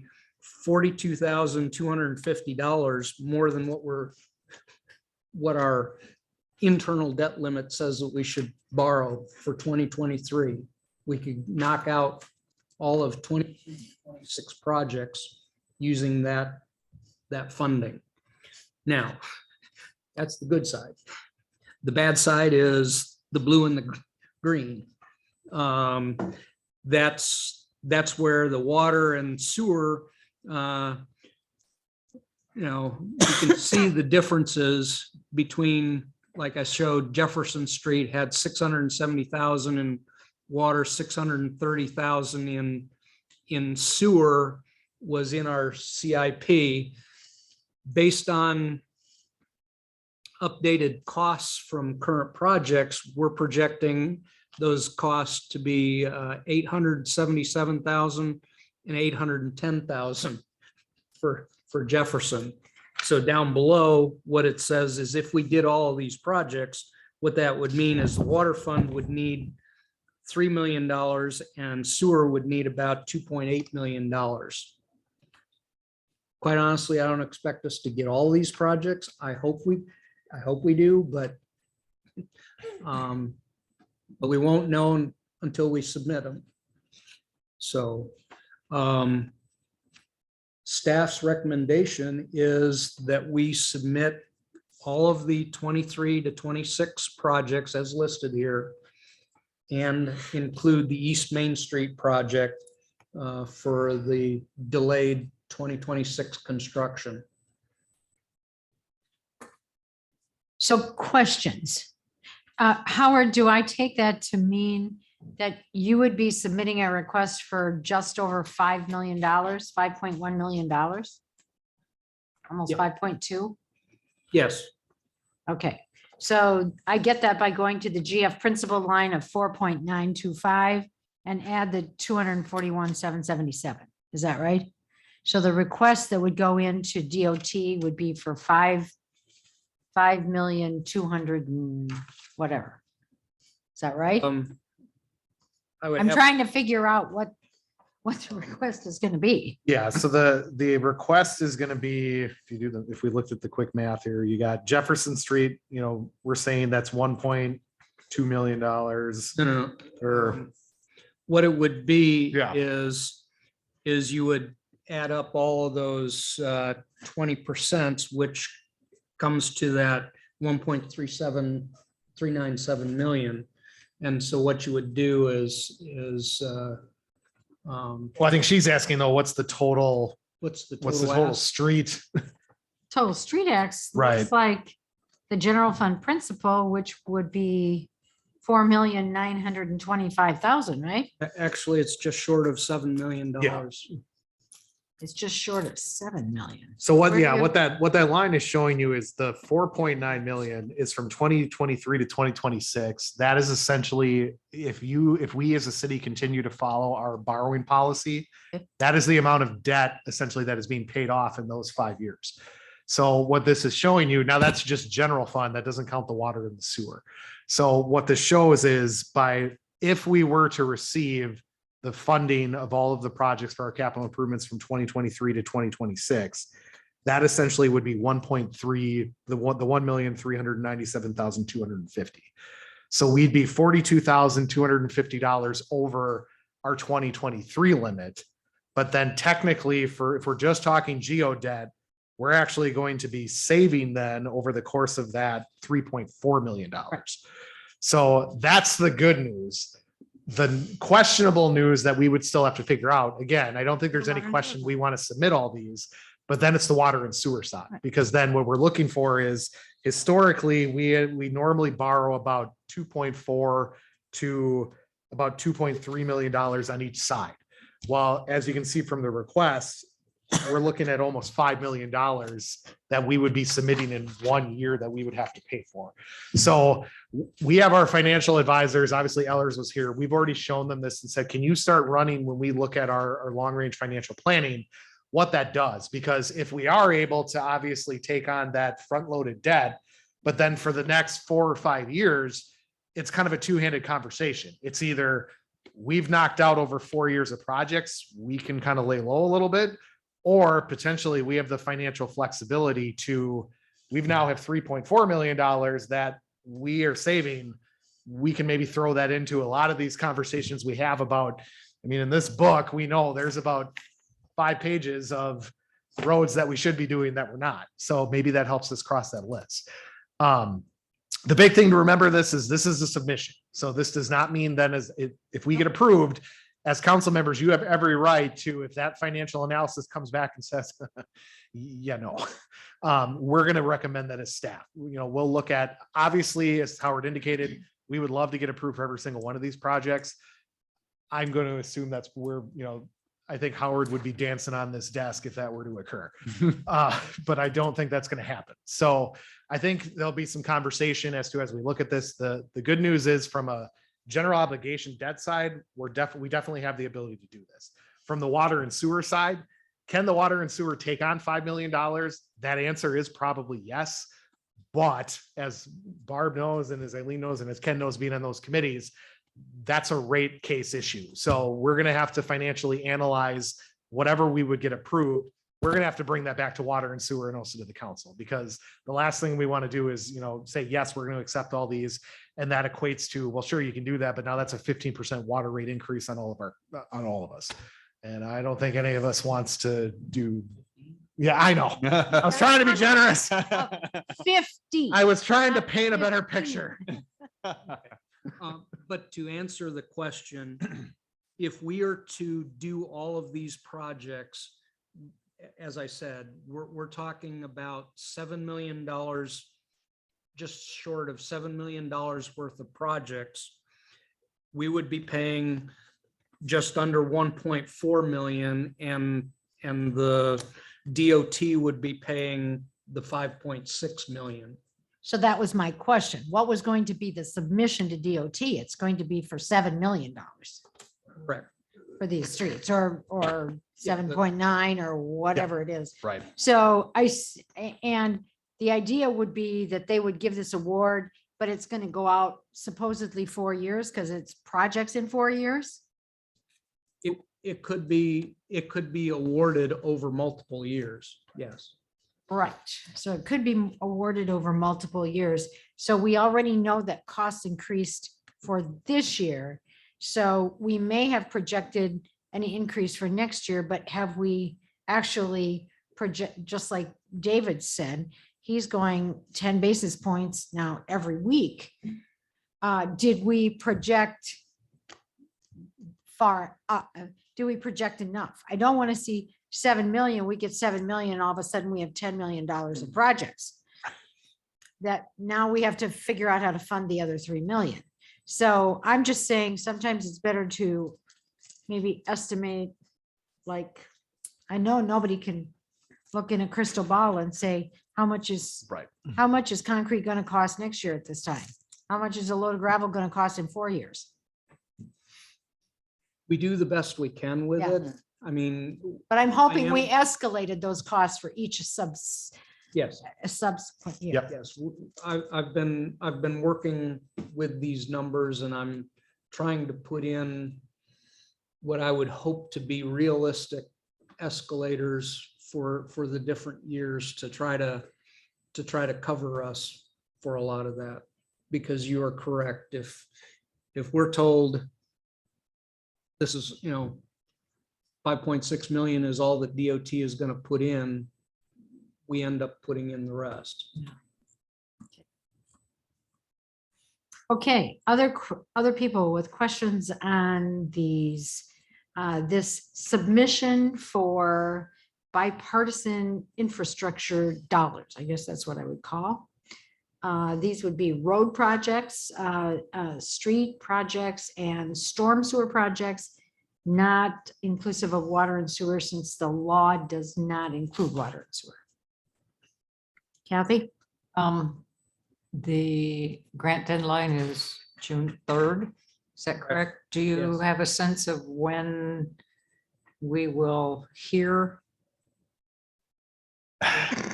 $42,250 more than what our internal debt limit says that we should borrow for 2023. We could knock out all of 2026 projects using that funding. Now, that's the good side. The bad side is the blue and the green. That's where the water and sewer, you can see the differences between, like I showed, Jefferson Street had 670,000 in water, 630,000 in sewer was in our CIP. Based on updated costs from current projects, we're projecting those costs to be 877,000 and 810,000 for Jefferson. So down below, what it says is if we did all of these projects, what that would mean is the water fund would need $3 million and sewer would need about $2.8 million. Quite honestly, I don't expect us to get all these projects. I hope we do, but we won't know until we submit them. So staff's recommendation is that we submit all of the 23 to 26 projects as listed here and include the East Main Street project for the delayed 2026 construction. So questions. Howard, do I take that to mean that you would be submitting a request for just over $5 million, $5.1 million? Almost Yeah. 5.2? Yes, Okay, so I get that by going to the GF principal line of 4.925 and add the 241,777. Is that right? So the request that would go into DOT would be for 5,200,000 and whatever. Is that right? I would I'm have, trying to figure out what the request is going to be. Yeah, so the request is gonna be, if we looked at the quick math here, you got Jefferson Street, we're saying that's $1.2 million. no. Or, What it would be Yeah. is you would add up all of those 20%, which comes to that 1.397 million. And so what you would do is well, I think she's asking though, what's the total total ask? street? Total street acts Right. looks like the general fund principal, which would be 4,925,000, right? Actually, it's just short of $7 million. It's just short of 7 million. So what, Where do yeah, you- what that line is showing you is the 4.9 million is from 2023 to 2026. That is essentially, if we as a city continue to follow our borrowing policy, that is the amount of debt essentially that is being paid off in those 5 years. So what this is showing you, now that's just general fund, that doesn't count the water and the sewer. So what this shows is if we were to receive the funding of all of the projects for our capital improvements from 2023 to 2026, that essentially would be 1.3, the 1,397,250. So we'd be $42,250 over our 2023 limit. But then technically if we're just talking geo debt, we're actually going to be saving then over the course of that $3.4 million. So that's the good news. The questionable news that we would still have to figure out, again, I don't think there's any question we want to submit all these, but then it's the water and sewer side, because then what we're looking for is historically, we normally borrow about 2.4 to about $2.3 million on each side. Well, as you can see from the request, we're looking at almost $5 million that we would be submitting in 1 year that we would have to pay for. So we have our financial advisors, obviously Ellers was here. We've already shown them this and said, can you start running when we look at our long-range financial planning, what that does? Because if we are able to obviously take on that front-loaded debt, but then for the next 4 or 5 years, it's kind of a two-handed conversation. It's either we've knocked out over 4 years of projects, we can kind of lay low a little bit, or potentially we have the financial flexibility we've now have $3.4 million that we are saving. We can maybe throw that into a lot of these conversations we have about, I mean, in this book, we know there's about 5 pages of roads that we should be doing that we're not. So maybe that helps us cross that list. The big thing to remember this is a submission. So this does not mean then if we get approved as council members, you have every right to, if that financial analysis comes back and says, yeah, no, we're going to recommend that as staff. We'll look at, obviously, as Howard indicated, we would love to get approved for every single one of these projects. I'm going to assume that's where, I think Howard would be dancing on this desk if that were to occur. But I don't think that's going to happen. So I think there'll be some conversation as we look at this. The good news is, from a general obligation debt side, we definitely have the ability to do this. From the water and sewer side, can the water and sewer take on $5 million? That answer is probably yes. But as Barb knows, and as Eileen knows, and as Ken knows, being on those committees, that's a rate case issue. So we're going to have to financially analyze whatever we would get approved. We're going to have to bring that back to water and sewer and also to the council, because the last thing we want to do is, say, yes, we're going to accept all these. And that equates to, well, sure, you can do that, but now that's a 15% water rate increase on all of us. And I don't think any of us wants to do. Yeah, I know. I was trying to be generous. 50. I was trying to paint a better picture. But to answer the question, if we are to do all of these projects, as I said, we're talking about $7 million, just short of $7 million worth of projects. We would be paying just under 1.4 million, and the DOT would be paying the 5.6 million. So that was my question. What was going to be the submission to DOT? It's going to be for $7 million Correct. for these streets, or 7.9 or whatever it is. Right. So and the idea would be that they would give this award, but it's going to go out supposedly 4 years because it's projects in 4 years. It could be awarded over multiple years. Yes. Right. So it could be awarded over multiple years. So we already know that costs increased for this year. So we may have projected any increase for next year, but have we actually project, just like David said, he's going 10 basis points now every week. Did we project far up? Do we project enough? I don't want to see 7 million, we get 7 million, all of a sudden we have $10 million in projects that now we have to figure out how to fund the other 3 million. So I'm just saying, sometimes it's better to maybe estimate, like, I know nobody can look in a crystal ball and say, how much is Right. concrete gonna cost next year at this time? How much is a load of gravel gonna cost in 4 years? We do the best we can with Yeah. it. I mean, But I'm hoping we am- escalated those costs for each yes. subsequent year. Yep. Yes, I've been working with these numbers and I'm trying to put in what I would hope to be realistic escalators for the different years to try to cover us for a lot of that. Because you are correct. If we're told this is, 5.6 million is all that DOT is going to put in, we end up putting in the rest. Okay, other people with questions on these, this submission for bipartisan infrastructure dollars, I guess that's what I would call. These would be road projects, street projects, and storm sewer projects, not inclusive of water and sewer, since the law does not include water and sewer. Kathy? The grant deadline is June 3rd. Is that correct? Do you Yes. have a sense of when we will hear?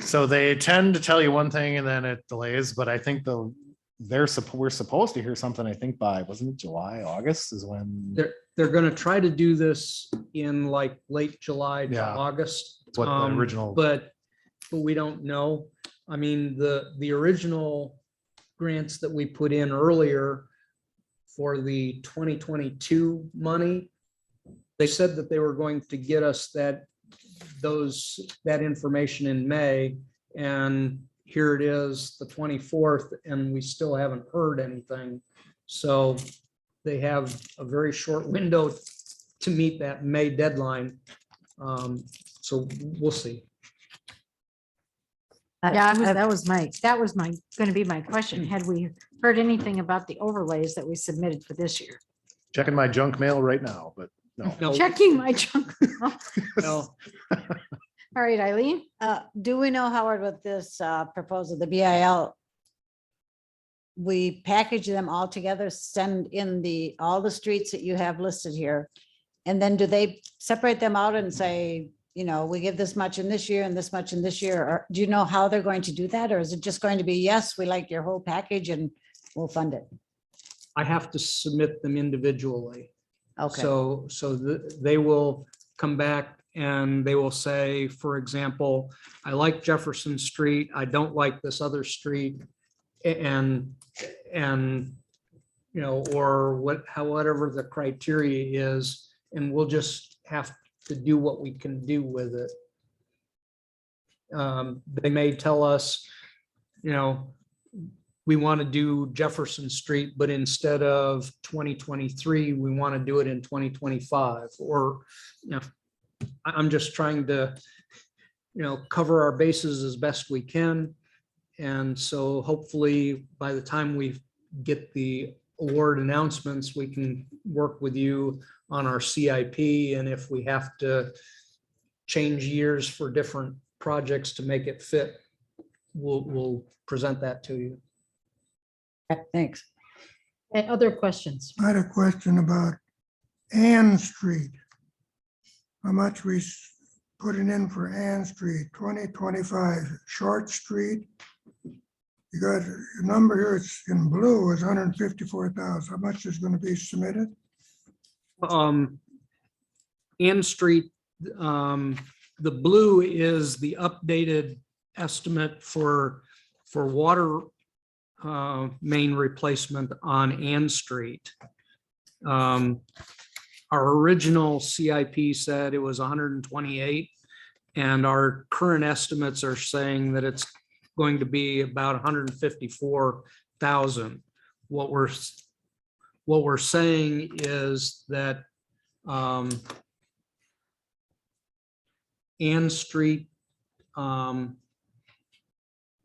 So they tend to tell you one thing and then it delays, but I think we're supposed to hear something, I think by, wasn't it July, August is when. They're going to try to do this in like late July to Yeah. August. It's what the original- But we don't know. I mean, the original grants that we put in earlier for the 2022 money, they said that they were going to get us that information in May, and here it is, the 24th, and we still haven't heard anything. So they have a very short window to meet that May deadline. So we'll see. Yeah, that was going to be my question. Had we heard anything about the overlays that we submitted for this year? Checking my junk mail right now, but no. No, Checking my junk. no, All right, Eileen? Do we know, Howard, with this proposal, the BIL, we package them all together, send in all the streets that you have listed here? And then do they separate them out and say, we give this much in this year and this much in this year? Or do you know how they're going to do that? Or is it just going to be, yes, we like your whole package and we'll fund it? I have to submit them individually. Okay. So they will come back and they will say, for example, I like Jefferson Street, I don't like this other street. And or whatever the criteria is, and we'll just have to do what we can do with it. They may tell us, we want to do Jefferson Street, but instead of 2023, we want to do it in 2025, or, I'm just trying to, cover our bases as best we can. And so hopefully by the time we get the award announcements, we can work with you on our CIP. And if we have to change years for different projects to make it fit, we'll present that to you. Thanks. And other questions? I had a question about Ann Street. How much we putting in for Ann Street, 2025 Short Street? You got a number here, it's in blue, is 154,000. How much is going to be submitted? Ann Street, the blue is the updated estimate for water main replacement on Ann Street. Our original CIP said it was 128, and our current estimates are saying that it's going to be about 154,000. What we're saying is that Ann Street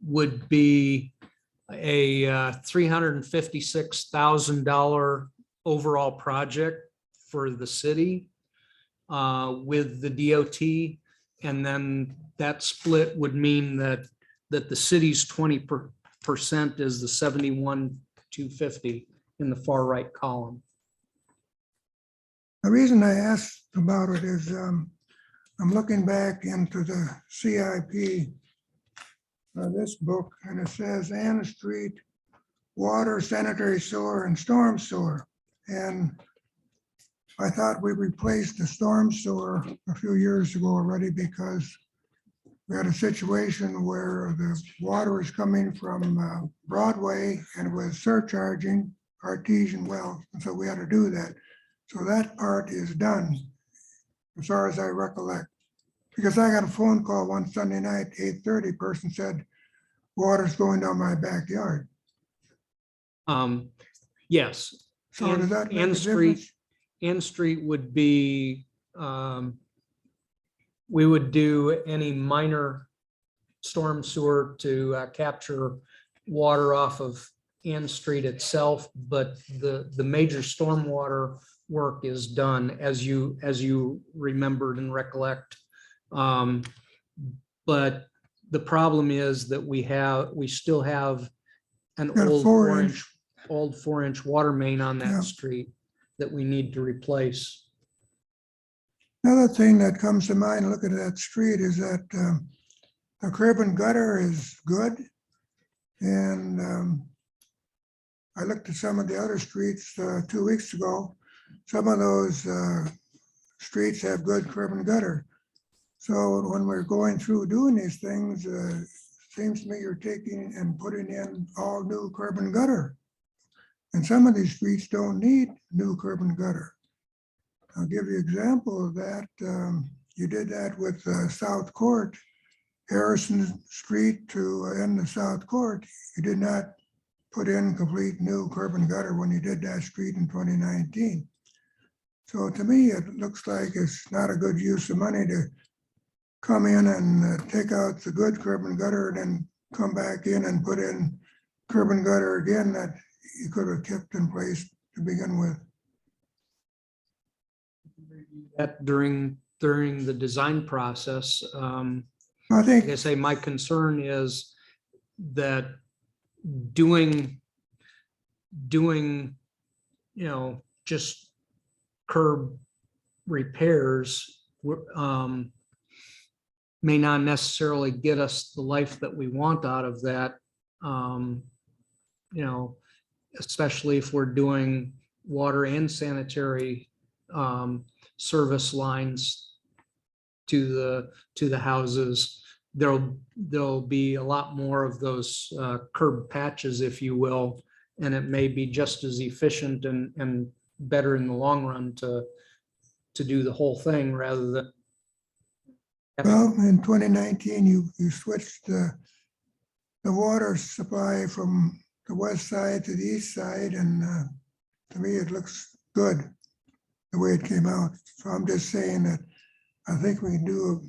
would be a $356,000 overall project for the city with the DOT. And then that split would mean that the city's 20% is the 71,250 in the far right column. The reason I asked about it is I'm looking back into the CIP, this book, and it says Anna Street, water, sanitary sewer, and storm sewer. And I thought we replaced the storm sewer a few years ago already because we had a situation where the water was coming from Broadway and it was surcharging artesian wells. And so we had to do that. So that part is done, as far as I recollect. Because I got a phone call one Sunday night, 8:30, person said, water's going down my backyard. Yes. So does that make a Ann Street, difference? Ann Street would be, we would do any minor storm sewer to capture water off of Ann Street itself, but the major stormwater work is done as you remembered and recollect. But the problem is that we still have an Got a old 4-inch. 4-inch water main on Yeah. that street that we need to replace. Another thing that comes to mind looking at that street is that the curb and gutter is good. And I looked at some of the other streets 2 weeks ago. Some of those streets have good curb and gutter. So when we're going through doing these things, seems to me you're taking and putting in all new curb and gutter. And some of these streets don't need new curb and gutter. I'll give you an example of that. You did that with South Court, Harrison Street to end the South Court. You did not put in complete new curb and gutter when you did that street in 2019. So to me, it looks like it's not a good use of money to come in and take out the good curb and gutter and then come back in and put in curb and gutter again that you could have kept in place to begin with. That during the design process, I like think, I say, my concern is that doing, just curb repairs, may not necessarily get us the life that we want out of that. Especially if we're doing water and sanitary service lines to the houses. There'll be a lot more of those curb patches, if you will, and it may be just as efficient and better in the long run to do the whole thing rather than. well, in 2019, you switched the water supply from the west side to the east side, and to me, it looks good the way it came out. So I'm just saying that I think we can do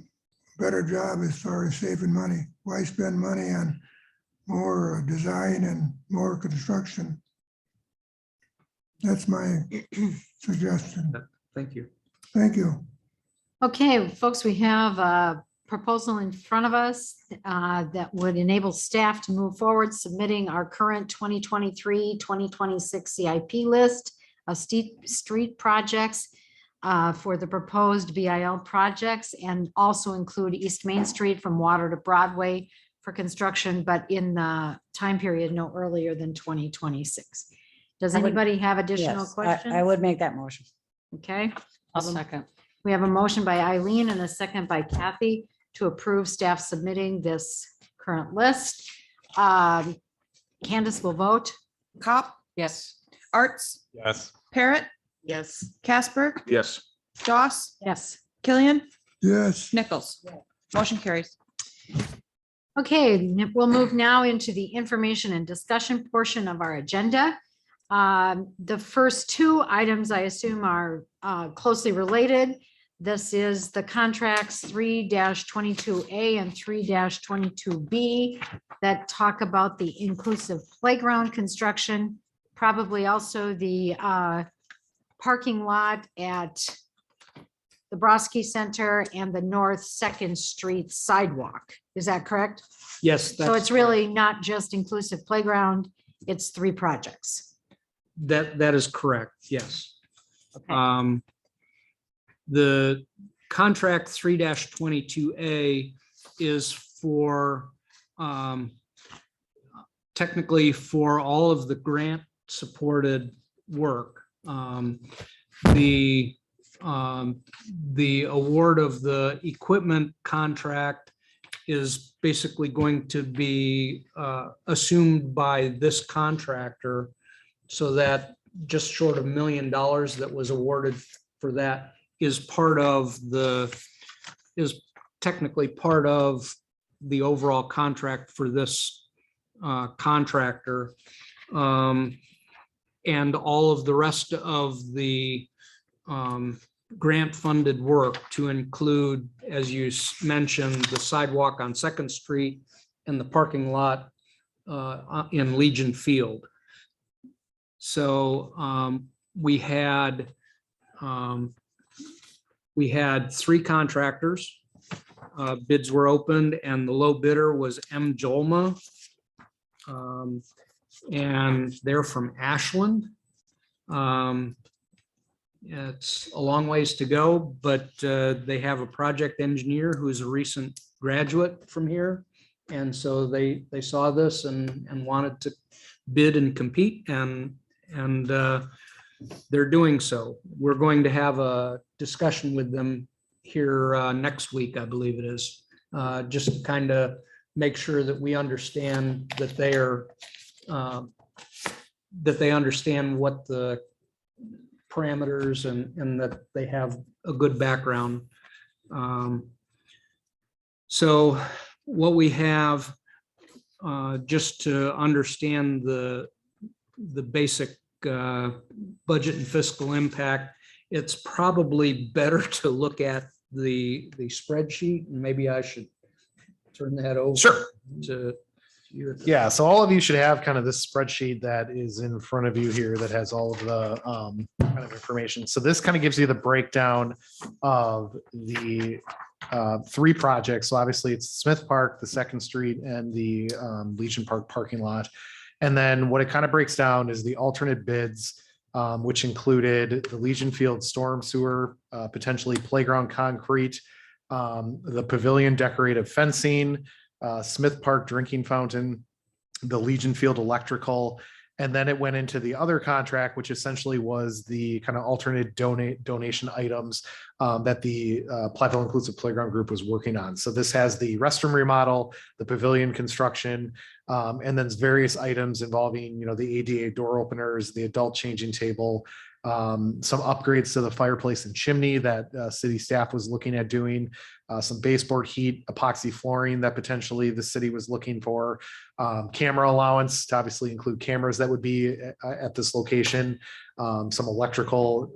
a better job as far as saving money. Why spend money on more design and more construction? That's my suggestion. Thank you. Thank you. Okay, folks, we have a proposal in front of us that would enable staff to move forward submitting our current 2023-2026 CIP list of street projects for the proposed BIL projects, and also include East Main Street from Water to Broadway for construction, but in the time period no earlier than 2026. Does I would- anybody have additional yes, questions? I would make that motion. Okay. I'll second. We have a motion by Eileen and a second by Kathy to approve staff submitting this current list. Candace will vote. Cop, Yes. Arts, Yes. Parrot, Yes. Casper, Yes. Doss, Yes. Killian, Yes. Nichols. Motion carries. Okay, we'll move now into the information and discussion portion of our agenda. The first two items, I assume, are closely related. This is the contracts 3-22A and 3-22B that talk about the inclusive playground construction, probably also the parking lot at the Broski Center and the North Second Street sidewalk. Is that correct? Yes, So it's really not just inclusive playground, it's 3 projects. that is correct. Yes. Okay. The contract 3-22A is for technically for all of the grant supported work. The award of the equipment contract is basically going to be assumed by this contractor, so that just short of $1 million that was awarded for that is technically part of the overall contract for this contractor. And all of the rest of the grant funded work, to include, as you mentioned, the sidewalk on Second Street and the parking lot in Legion Field. So we had 3 contractors. Bids were opened and the low bidder was M. Jolma. And they're from Ashland. It's a long ways to go, but they have a project engineer who is a recent graduate from here. And so they saw this and wanted to bid and compete, and they're doing so. We're going to have a discussion with them here next week, I believe it is, just kind of make sure that we understand that they are that they understand what the parameters and that they have a good background. So what we have, just to understand the basic budget and fiscal impact, it's probably better to look at the spreadsheet, and maybe I should turn that over. Sure. To you. Yeah, so all of you should have kind of this spreadsheet that is in front of you here that has all of the kind of information. So this kind of gives you the breakdown of the 3 projects. So obviously it's Smith Park, the Second Street, and the Legion Park parking lot. And then what it kind of breaks down is the alternate bids, which included the Legion Field storm sewer, potentially playground concrete, the pavilion decorative fencing, Smith Park drinking fountain, the Legion Field electrical, and then it went into the other contract, which essentially was the kind of alternate donation items that the Platteville Inclusive Playground Group was working on. So this has the restroom remodel, the pavilion construction, and then various items involving, the ADA door openers, the adult changing table, some upgrades to the fireplace and chimney that city staff was looking at doing, some baseboard heat, epoxy flooring that potentially the city was looking for, camera allowance to obviously include cameras that would be at this location, some electrical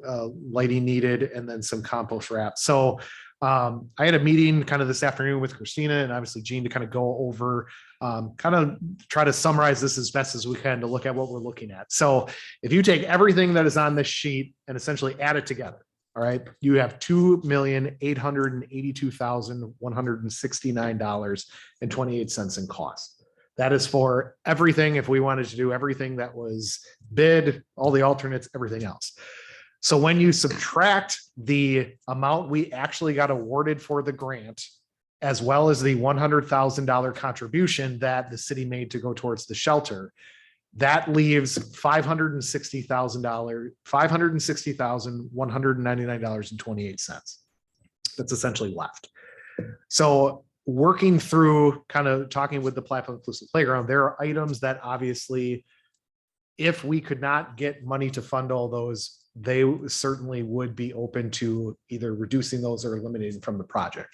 lighting needed, and then some compost wrap. So I had a meeting kind of this afternoon with Christina and obviously Jean to kind of go over, kind of try to summarize this as best as we can to look at what we're looking at. So if you take everything that is on this sheet and essentially add it together, all right, you have $2,882,169.28 in cost. That is for everything. If we wanted to do everything that was bid, all the alternates, everything else. So when you subtract the amount we actually got awarded for the grant, as well as the $100,000 contribution that the city made to go towards the shelter, that leaves $560,199.28. That's essentially left. So working through kind of talking with the Platteville Inclusive Playground, there are items that obviously, if we could not get money to fund all those, they certainly would be open to either reducing those or eliminating from the project.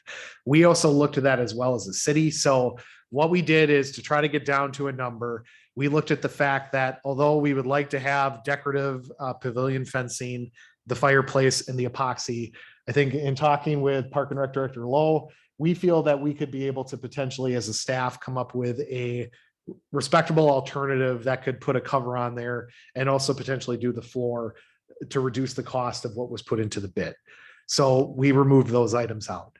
We also looked at that as well as the city. So what we did is to try to get down to a number. We looked at the fact that although we would like to have decorative pavilion fencing, the fireplace and the epoxy, I think in talking with Park and Rec Director Lowe, we feel that we could be able to potentially, as a staff, come up with a respectable alternative that could put a cover on there and also potentially do the floor to reduce the cost of what was put into the bid. So we removed those items out.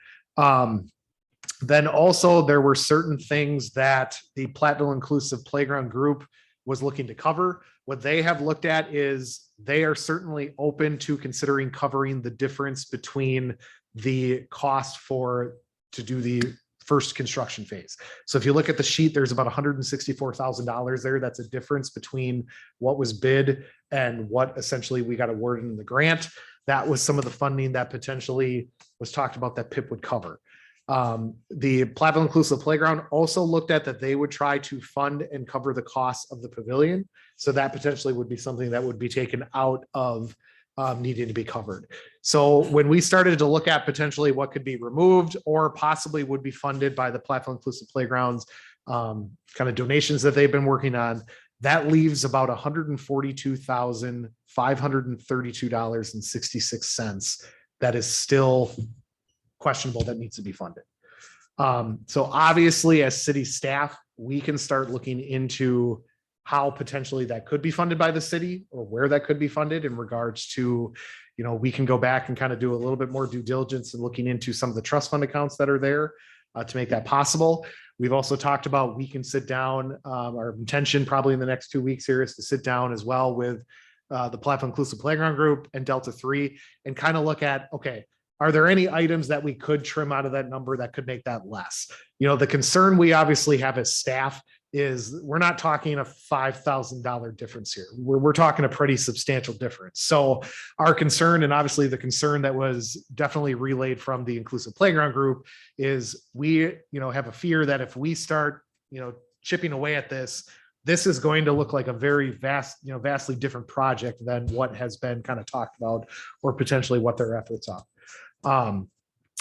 Then also there were certain things that the Platteville Inclusive Playground Group was looking to cover. What they have looked at is they are certainly open to considering covering the difference between the cost to do the first construction phase. So if you look at the sheet, there's about $164,000 there. That's a difference between what was bid and what essentially we got awarded in the grant. That was some of the funding that potentially was talked about that PIP would cover. The Platteville Inclusive Playground also looked at that they would try to fund and cover the costs of the pavilion. So that potentially would be something that would be taken out of needing to be covered. So when we started to look at potentially what could be removed or possibly would be funded by the Platteville Inclusive Playgrounds kind of donations that they've been working on, that leaves about $142,532.66 that is still questionable that needs to be funded. So obviously as city staff, we can start looking into how potentially that could be funded by the city or where that could be funded in regards to, you know, we can go back and kind of do a little bit more due diligence and looking into some of the trust fund accounts that are there to make that possible. We've also talked about, we can sit down, our intention probably in the next 2 weeks here is to sit down as well with the Platteville Inclusive Playground Group and Delta 3 and kind of look at, okay, are there any items that we could trim out of that number that could make that less? You know, the concern we obviously have as staff is we're not talking a $5,000 difference here. We're talking a pretty substantial difference. So our concern, and obviously the concern that was definitely relayed from the Inclusive Playground Group, is we, you know, have a fear that if we start, you know, chipping away at this, this is going to look like a very vastly different project than what has been kind of talked about or potentially what their efforts are.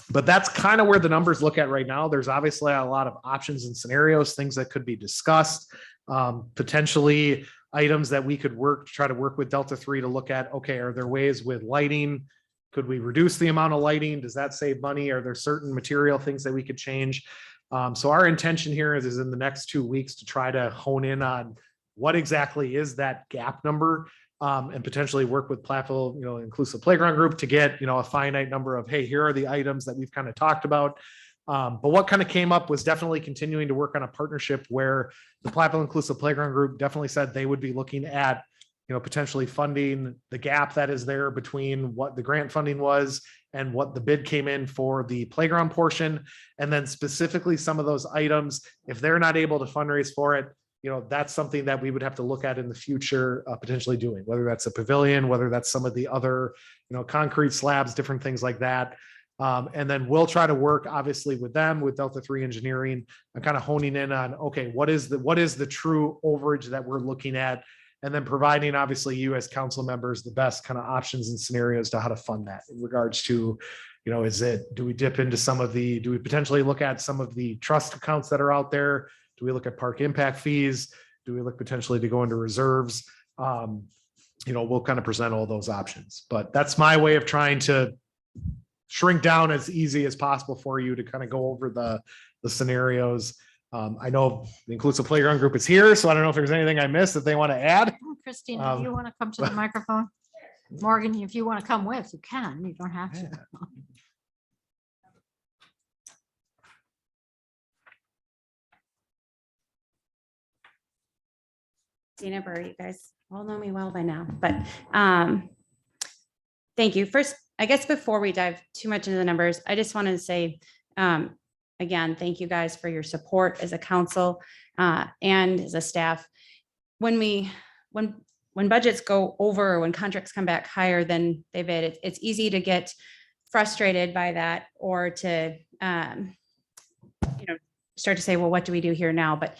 But that's kind of where the numbers look at right now. There's obviously a lot of options and scenarios, things that could be discussed, potentially items that we could try to work with Delta 3 to look at, okay, are there ways with lighting? Could we reduce the amount of lighting? Does that save money? Are there certain material things that we could change? So our intention here is in the next 2 weeks to try to hone in on what exactly is that gap number. And potentially work with Platteville, you know, Inclusive Playground Group to get, you know, a finite number of, hey, here are the items that we've kind of talked about. But what kind of came up was definitely continuing to work on a partnership where the Platteville Inclusive Playground Group definitely said they would be looking at, you know, potentially funding the gap that is there between what the grant funding was and what the bid came in for the playground portion. And then specifically some of those items, if they're not able to fundraise for it, you know, that's something that we would have to look at in the future, potentially doing, whether that's a pavilion, whether that's some of the other, you know, concrete slabs, different things like that. And then we'll try to work obviously with them, with Delta 3 Engineering, and kind of honing in on, okay, what is the true overage that we're looking at? And then providing obviously you as council members, the best kind of options and scenarios to how to fund that in regards to, you know, do we dip into do we potentially look at some of the trust accounts that are out there? Do we look at park impact fees? Do we look potentially to go into reserves? You know, we'll kind of present all those options, but that's my way of trying to shrink down as easy as possible for you to kind of go over the scenarios. I know the Inclusive Playground Group is here, so I don't know if there's anything I missed that they want to add. Christina, do you want to come to the microphone? Morgan, if you want to come with, you can. You don't have to. Dana Burr, you guys all know me well by now, but thank you. First, I guess before we dive too much into the numbers, I just wanted to say, again, thank you guys for your support as a council and as a staff. When budgets go over, or when contracts come back higher than they bid, it's easy to get frustrated by that, or to start to say, well, what do we do here now? But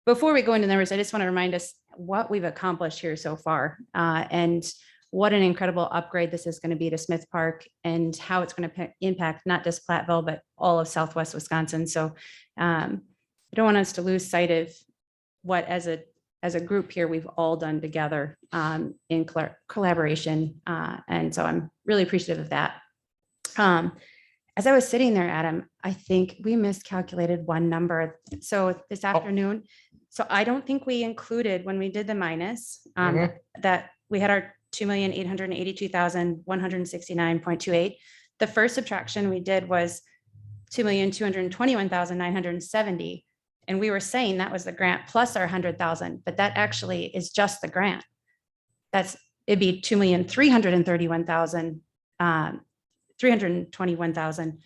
before we go into numbers, I just want to remind us what we've accomplished here so far, and what an incredible upgrade this is going to be to Smith Park, and how it's going to impact not just Platteville, but all of Southwest Wisconsin. So I don't want us to lose sight of what, as a group here, we've all done together in collaboration. And so I'm really appreciative of that. As I was sitting there, Adam, I think we miscalculated one number. So this afternoon, so I don't think we included when we did the minus, that we had our 2,882,169.28. The first subtraction we did was 2,221,970. And we were saying that was the grant plus our 100,000, but that actually is just the grant. It'd be 2,331,000, 321,000.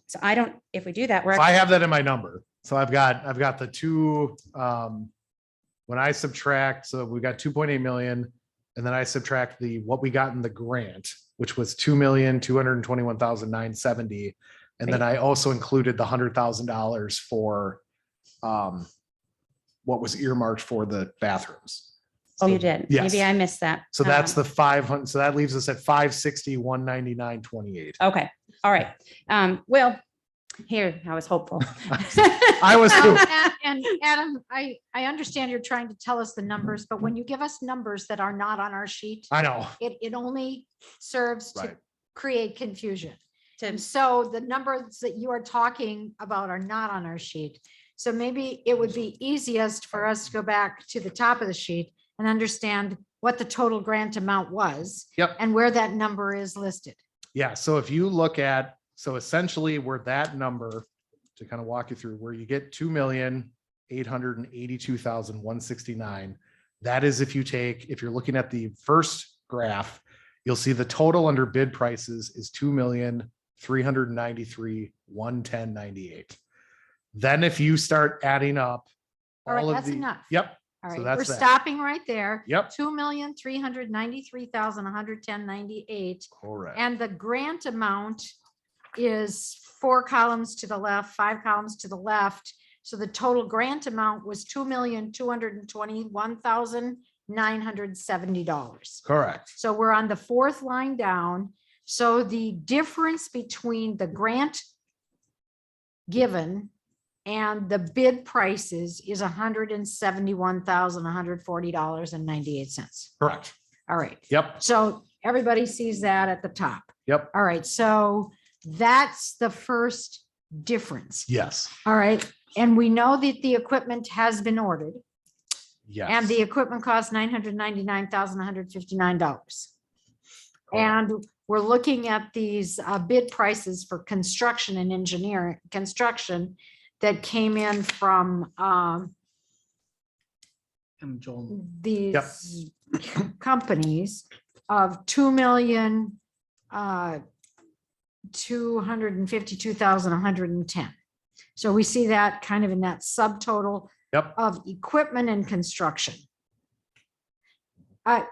So I don't, if we do that, we're. So I have that in my number. So I've got the two, when I subtract, so we got 2.8 million, and then I subtract what we got in the grant, which was 2,221,970. And then I also included the $100,000 for what was earmarked for the bathrooms. Oh, you did. Yes. Maybe I missed that. So that's the 500. So that leaves us at 560, 199.28. Okay. All right. Well, here, I was hopeful. I was too. And Adam, I understand you're trying to tell us the numbers, but when you give us numbers that are not on our sheet, I know. it only serves to Right. create confusion. To- And so the numbers that you are talking about are not on our sheet. So maybe it would be easiest for us to go back to the top of the sheet and understand what the total grant amount was. Yep. And where that number is listed. Yeah. So if you look at, so essentially where that number, to kind of walk you through, where you get 2,882,169, that is if you're looking at the first graph, you'll see the total under bid prices is 2,393,110.98. Then if you start adding up All right, all of that's the, enough. yep, All So right, that's we're that. stopping right there. Yep. 2,393,110.98. correct. And the grant amount is 4 columns to the left, 5 columns to the left. So the total grant amount was $2,221,970. Correct. So we're on the 4th line down. So the difference between the grant given and the bid prices is $171,140.98. Correct. All right. Yep. So everybody sees that at the top. Yep. All right. So that's the first difference. Yes. All right. And we know that the equipment has been ordered Yes. and the equipment costs $999,159. And we're looking at these bid prices for construction and engineering construction that came in from And Joel, these companies of 2,252,110. So we see that kind of in that subtotal Yep. of equipment and construction. I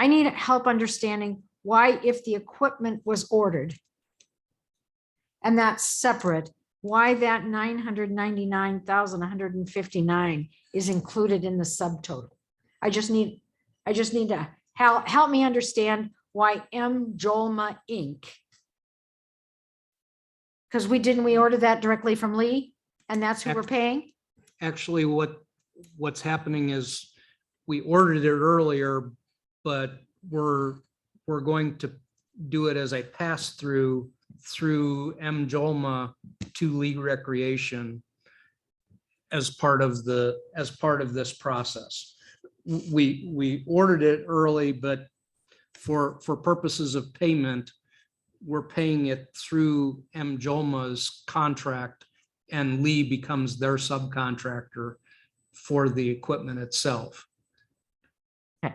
need help understanding why, if the equipment was ordered and that's separate, why that 999,159 is included in the subtotal. I just need to help me understand why M. Jolma Inc. Because we order that directly from Lee and that's who we're paying? actually, what's happening is we ordered it earlier, but we're going to do it as a pass-through through M. Jolma to League Recreation as part of this process. We ordered it early, but for purposes of payment, we're paying it through M. Jolma's contract, and Lee becomes their subcontractor for the equipment itself. Well,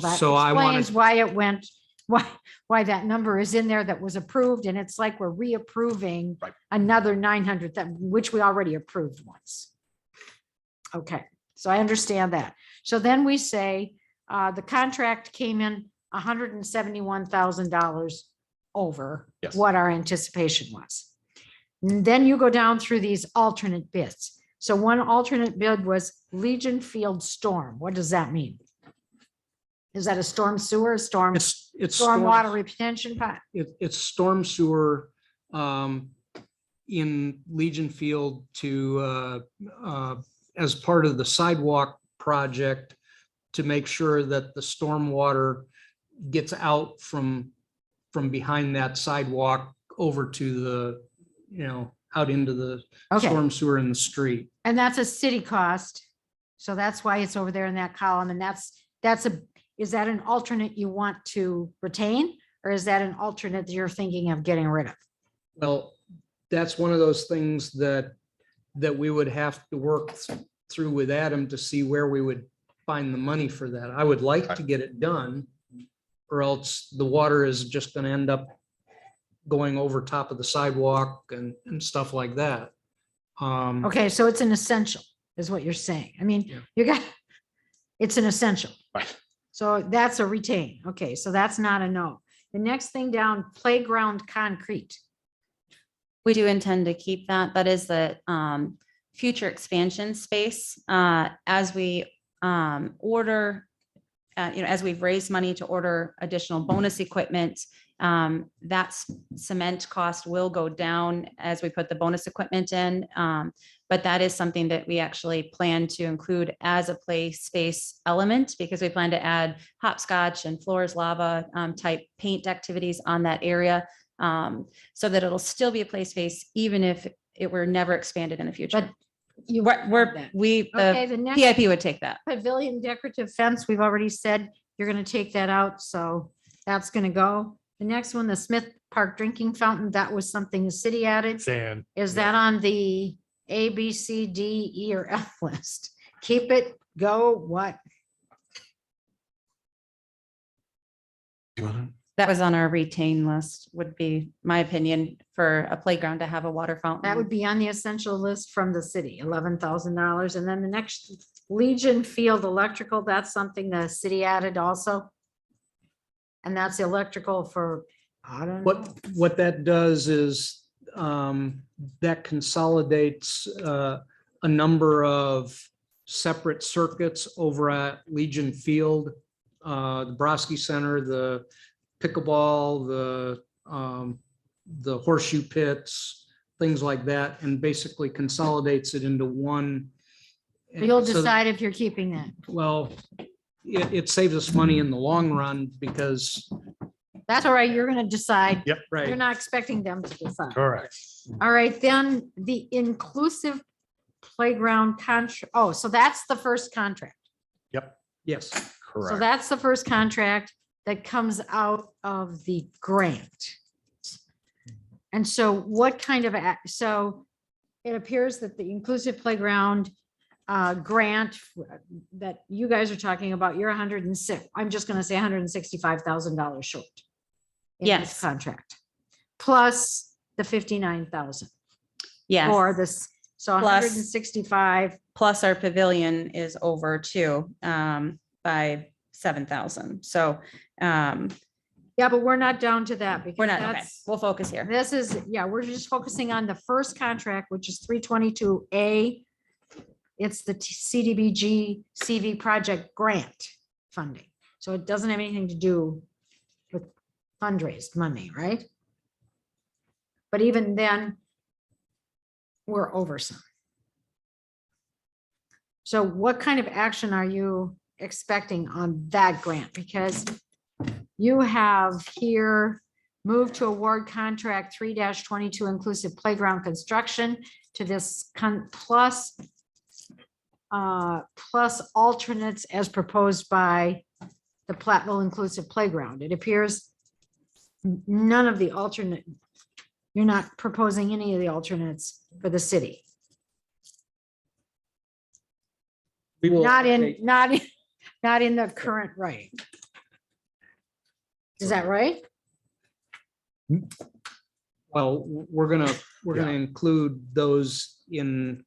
that So I wanted- explains why it went, why that number is in there that was approved, and it's like we're reapproving Right. another 900, which we already approved once. Okay, so I understand that. So then we say the contract came in $171,000 over Yes. what our anticipation was. And then you go down through these alternate bids. So one alternate bid was Legion Field Storm. What does that mean? Is that a storm sewer, storm It's water retention pipe? It's storm sewer in Legion Field to as part of the sidewalk project to make sure that the storm water gets out from from behind that sidewalk over to the, out into the Okay. storm sewer in the street. And that's a city cost. So that's why it's over there in that column. And is that an alternate you want to retain? Or is that an alternate that you're thinking of getting rid of? Well, that's one of those things that we would have to work through with Adam to see where we would find the money for that. I would like to get it done, or else the water is just gonna end up going over top of the sidewalk and stuff like that. Okay, so it's an essential, is what you're saying. I mean, Yeah. it's an essential. Right. So that's a retain. Okay, so that's not a no. The next thing down, playground concrete. We do intend to keep that. That is the future expansion space. As we order, as we've raised money to order additional bonus equipment, that cement cost will go down as we put the bonus equipment in. But that is something that we actually plan to include as a play space element, because we plan to add hopscotch and floors lava type paint activities on that area. So that it'll still be a play space, even if it were never expanded in the future. But you. The The next PIP would take that. pavilion decorative fence, we've already said you're gonna take that out, so that's gonna go. The next one, the Smith Park drinking fountain, that was something the city added. Sand. Is that on the A, B, C, D, E, or F list? Keep it, go, what? That was on our retain list, would be my opinion, for a playground to have a water fountain. That would be on the essential list from the city, $11,000. And then the next Legion Field Electrical, that's something the city added also. And that's electrical for, I don't know. What that does is that consolidates a number of separate circuits over at Legion Field, the Broski Center, the pickleball, the horseshoe pits, things like that, and basically consolidates it into one. You'll So- decide if you're keeping that. Well, it saves us money in the long run because, That's all right. You're gonna decide. Yep. You're right, not expecting them to decide. Correct. All right, then the inclusive playground contract. Oh, so that's the first contract. yes. So Correct. that's the first contract that comes out of the grant. And so what kind of, so it appears that the inclusive playground grant that you guys are talking about, you're 106, I'm just gonna say $165,000 short. in this Yes. Contract, plus the 59,000 Yes, for this, so Plus- 165. plus our pavilion is over too, by 7,000. So Yeah, but we're not down to that because we're not, okay, that's, we'll focus here. this is, yeah, we're just focusing on the first contract, which is 322A. It's the CDBG CV project grant funding. So it doesn't have anything to do with fundraised money, right? But even then, we're over some. So what kind of action are you expecting on that grant? Because you have here, move to award contract 3-22 inclusive playground construction to this plus alternates as proposed by the Platteville Inclusive Playground. It appears none of the alternate, you're not proposing any of the alternates for the city. We will Not update- in the current writing. Is that right? Well, we're gonna include those in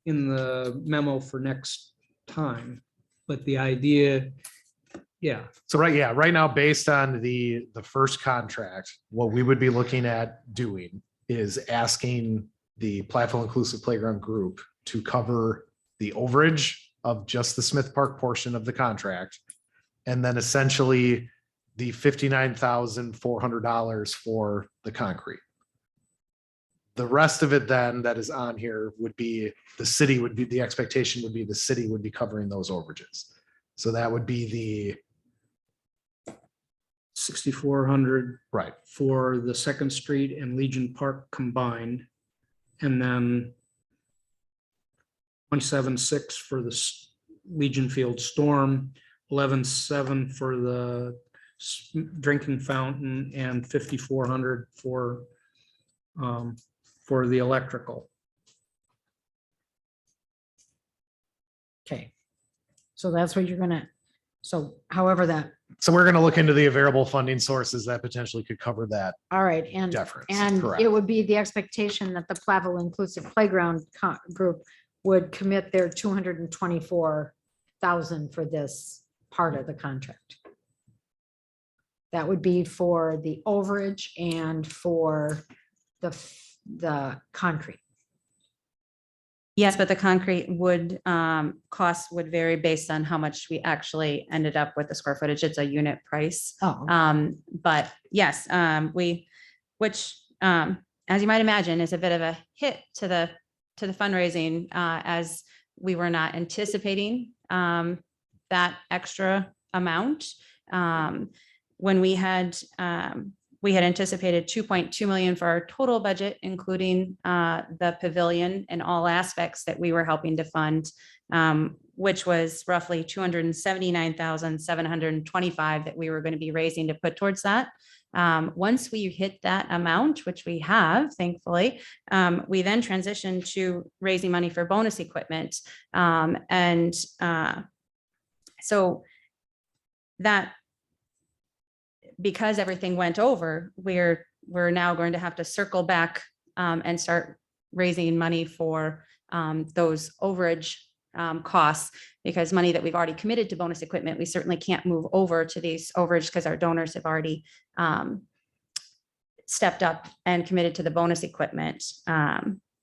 the memo for next time. But the idea, yeah, So right now, based on the first contract, what we would be looking at doing is asking the Platteville Inclusive Playground Group to cover the overage of just the Smith Park portion of the contract. And then essentially the $59,400 for the concrete. The rest of it then that is on here would be, the expectation would be the city would be covering those overages. So that would be the 6,400 Right. for the Second Street and Legion Park combined. And then 27,600 for the Legion Field Storm, 11,700 for the drinking fountain, and 5,400 for the electrical. Okay. So that's what you're gonna, so however that, So we're going to look into the available funding sources that potentially could cover that all right, and difference. And Correct. it would be the expectation that the Platteville Inclusive Playground Group would commit their 224,000 for this part of the contract. That would be for the overage and for the concrete. Yes, but the concrete would, costs would vary based on how much we actually ended up with the square footage. It's a unit price. Oh, But yes, which, as you might imagine, is a bit of a hit to the fundraising, as we were not anticipating, that extra amount. When we had anticipated 2.2 million for our total budget, including the pavilion and all aspects that we were helping to fund, which was roughly 279,725 that we were going to be raising to put towards that. Once we hit that amount, which we have, thankfully, we then transitioned to raising money for bonus equipment. So that, because everything went over, we're now going to have to circle back and start raising money for those overage costs, because money that we've already committed to bonus equipment, we certainly can't move over to these overage because our donors have already stepped up and committed to the bonus equipment.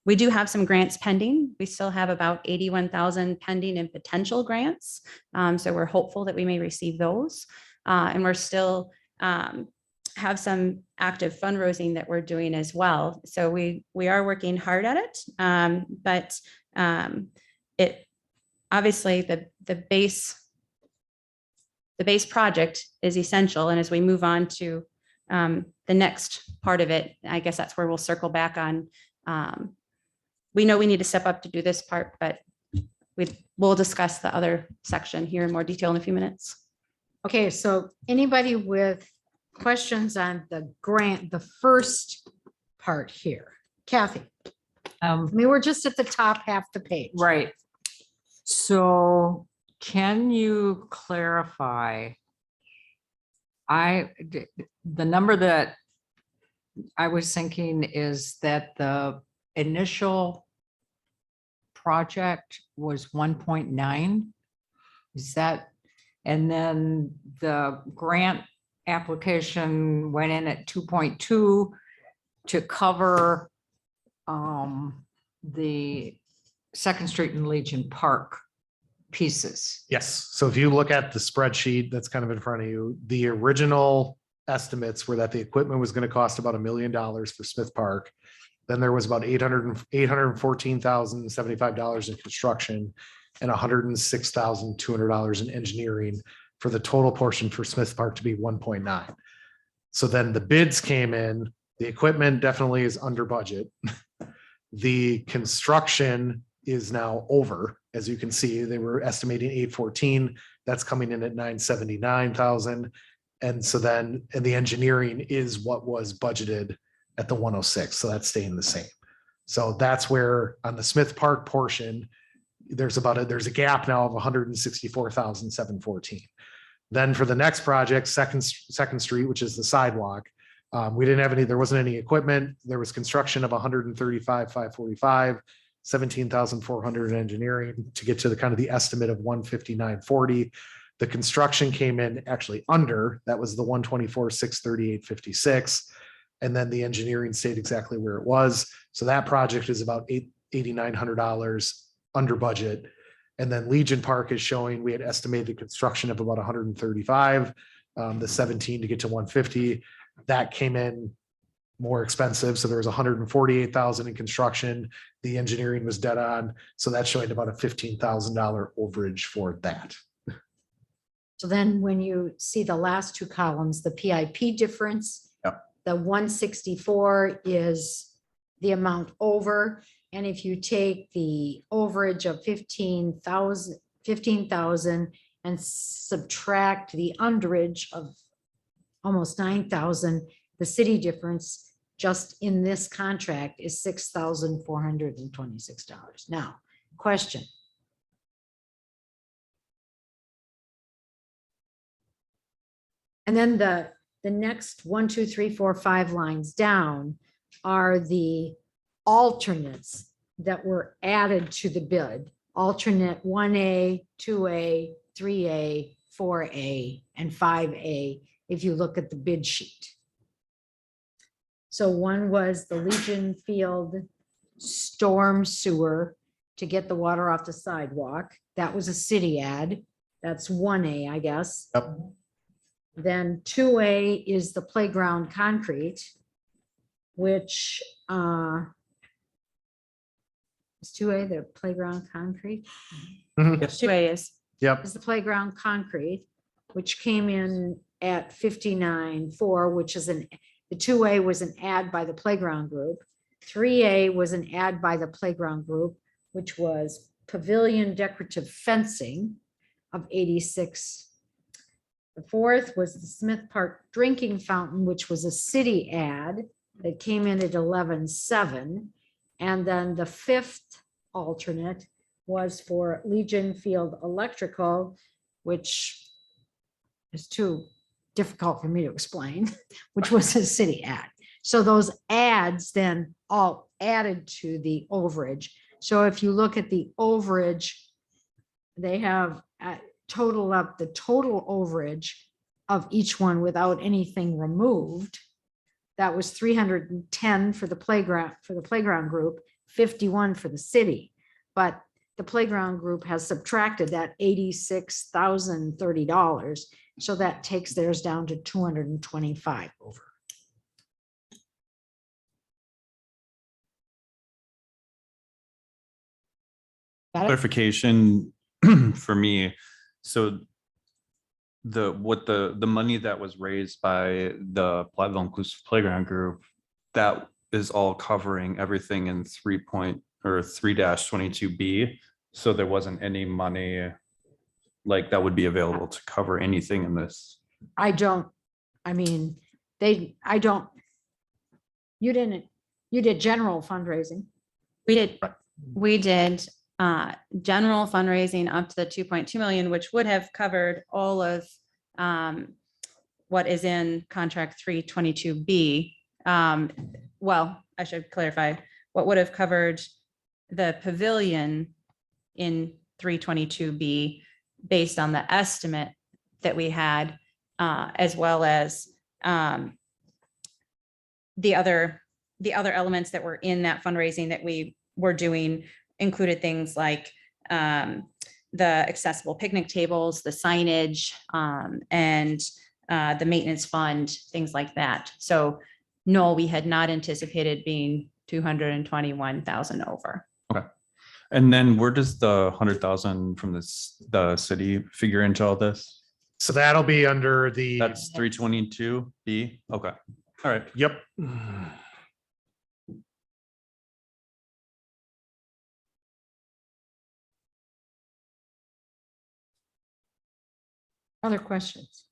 We do have some grants pending. We still have about 81,000 pending in potential grants. So we're hopeful that we may receive those. And we're still have some active fundraising that we're doing as well. So we are working hard at it. But it obviously the base project is essential. And as we move on to the next part of it, I guess that's where we'll circle back on. We know we need to step up to do this part, but we'll discuss the other section here in more detail in a few minutes. okay. So anybody with questions on the grant, the first part here? Kathy, I mean, we're just at the top half the page. Right. So can you clarify? The number that I was thinking is that the initial project was 1.9. Is that, and then the grant application went in at 2.2 to cover the Second Street and Legion Park pieces. Yes. So if you look at the spreadsheet that's kind of in front of you, the original estimates were that the equipment was going to cost about $1 million for Smith Park. Then there was about $814,075 in construction and $106,200 in engineering for the total portion for Smith Park to be 1.9. So then the bids came in, the equipment definitely is under budget. The construction is now over. As you can see, they were estimating 814, that's coming in at 979,000. And so then, and the engineering is what was budgeted at the 106. So that's staying the same. So that's where on the Smith Park portion, there's a gap now of 164,714. Then for the next project, Second Street, which is the sidewalk, we didn't have there wasn't any equipment. There was construction of 135,545, 17,400 in engineering to get to the kind of the estimate of 159,40. The construction came in actually under, that was the 124,638.56. And then the engineering stayed exactly where it was. So that project is about $8,900 under budget. And then Legion Park is showing, we had estimated construction of about 135, the 17 to get to 150. That came in more expensive. So there was 148,000 in construction. The engineering was dead on. So that's showing about a $15,000 overage for that. So then when you see the last two columns, the PIP difference. Yep. The 164 is the amount over. And if you take the overage of 15,000 and subtract the underage of almost 9,000, the city difference just in this contract is $6,426. Now, question. And then the next 1, 2, 3, 4, 5 lines down are the alternates that were added to the bid. Alternate 1A, 2A, 3A, 4A, and 5A, if you look at the bid sheet. So one was the Legion Field storm sewer to get the water off the sidewalk. That was a city ad. That's 1A, I guess. Yep. Then 2A is the playground concrete, which is 2A the playground concrete? Mhm. 2A is. Yep. Is the playground concrete, which came in at 59.4, which is the 2A was an ad by the playground group. 3A was an ad by the playground group, which was pavilion decorative fencing of 86. The fourth was the Smith Park drinking fountain, which was a city ad that came in at 11.7. And then the fifth alternate was for Legion Field Electrical, which is too difficult for me to explain, which was a city ad. So those ads then all added to the overage. So if you look at the overage, they have total up the total overage of each one without anything removed. That was 310 for the playground group, 51 for the city. But the playground group has subtracted that $86,030. So that takes theirs down to 225 over. Got it? Clarification for me. So the money that was raised by the Platteville Inclusive Playground Group, that is all covering everything in 3-22B. So there wasn't any money like that would be available to cover anything in this. You did general fundraising. We did general fundraising up to the 2.2 million, which would have covered all of what is in contract 322B. Well, I should clarify, what would have covered the pavilion in 322B based on the estimate that we had, as well as the other elements that were in that fundraising that we were doing included things like the accessible picnic tables, the signage, and the maintenance fund, things like that. So no, we had not anticipated being 221,000 over. Okay. And then where does the 100,000 from the city figure into all this? So that'll be under the. That's 322B. Okay. All right. Yep. Other questions?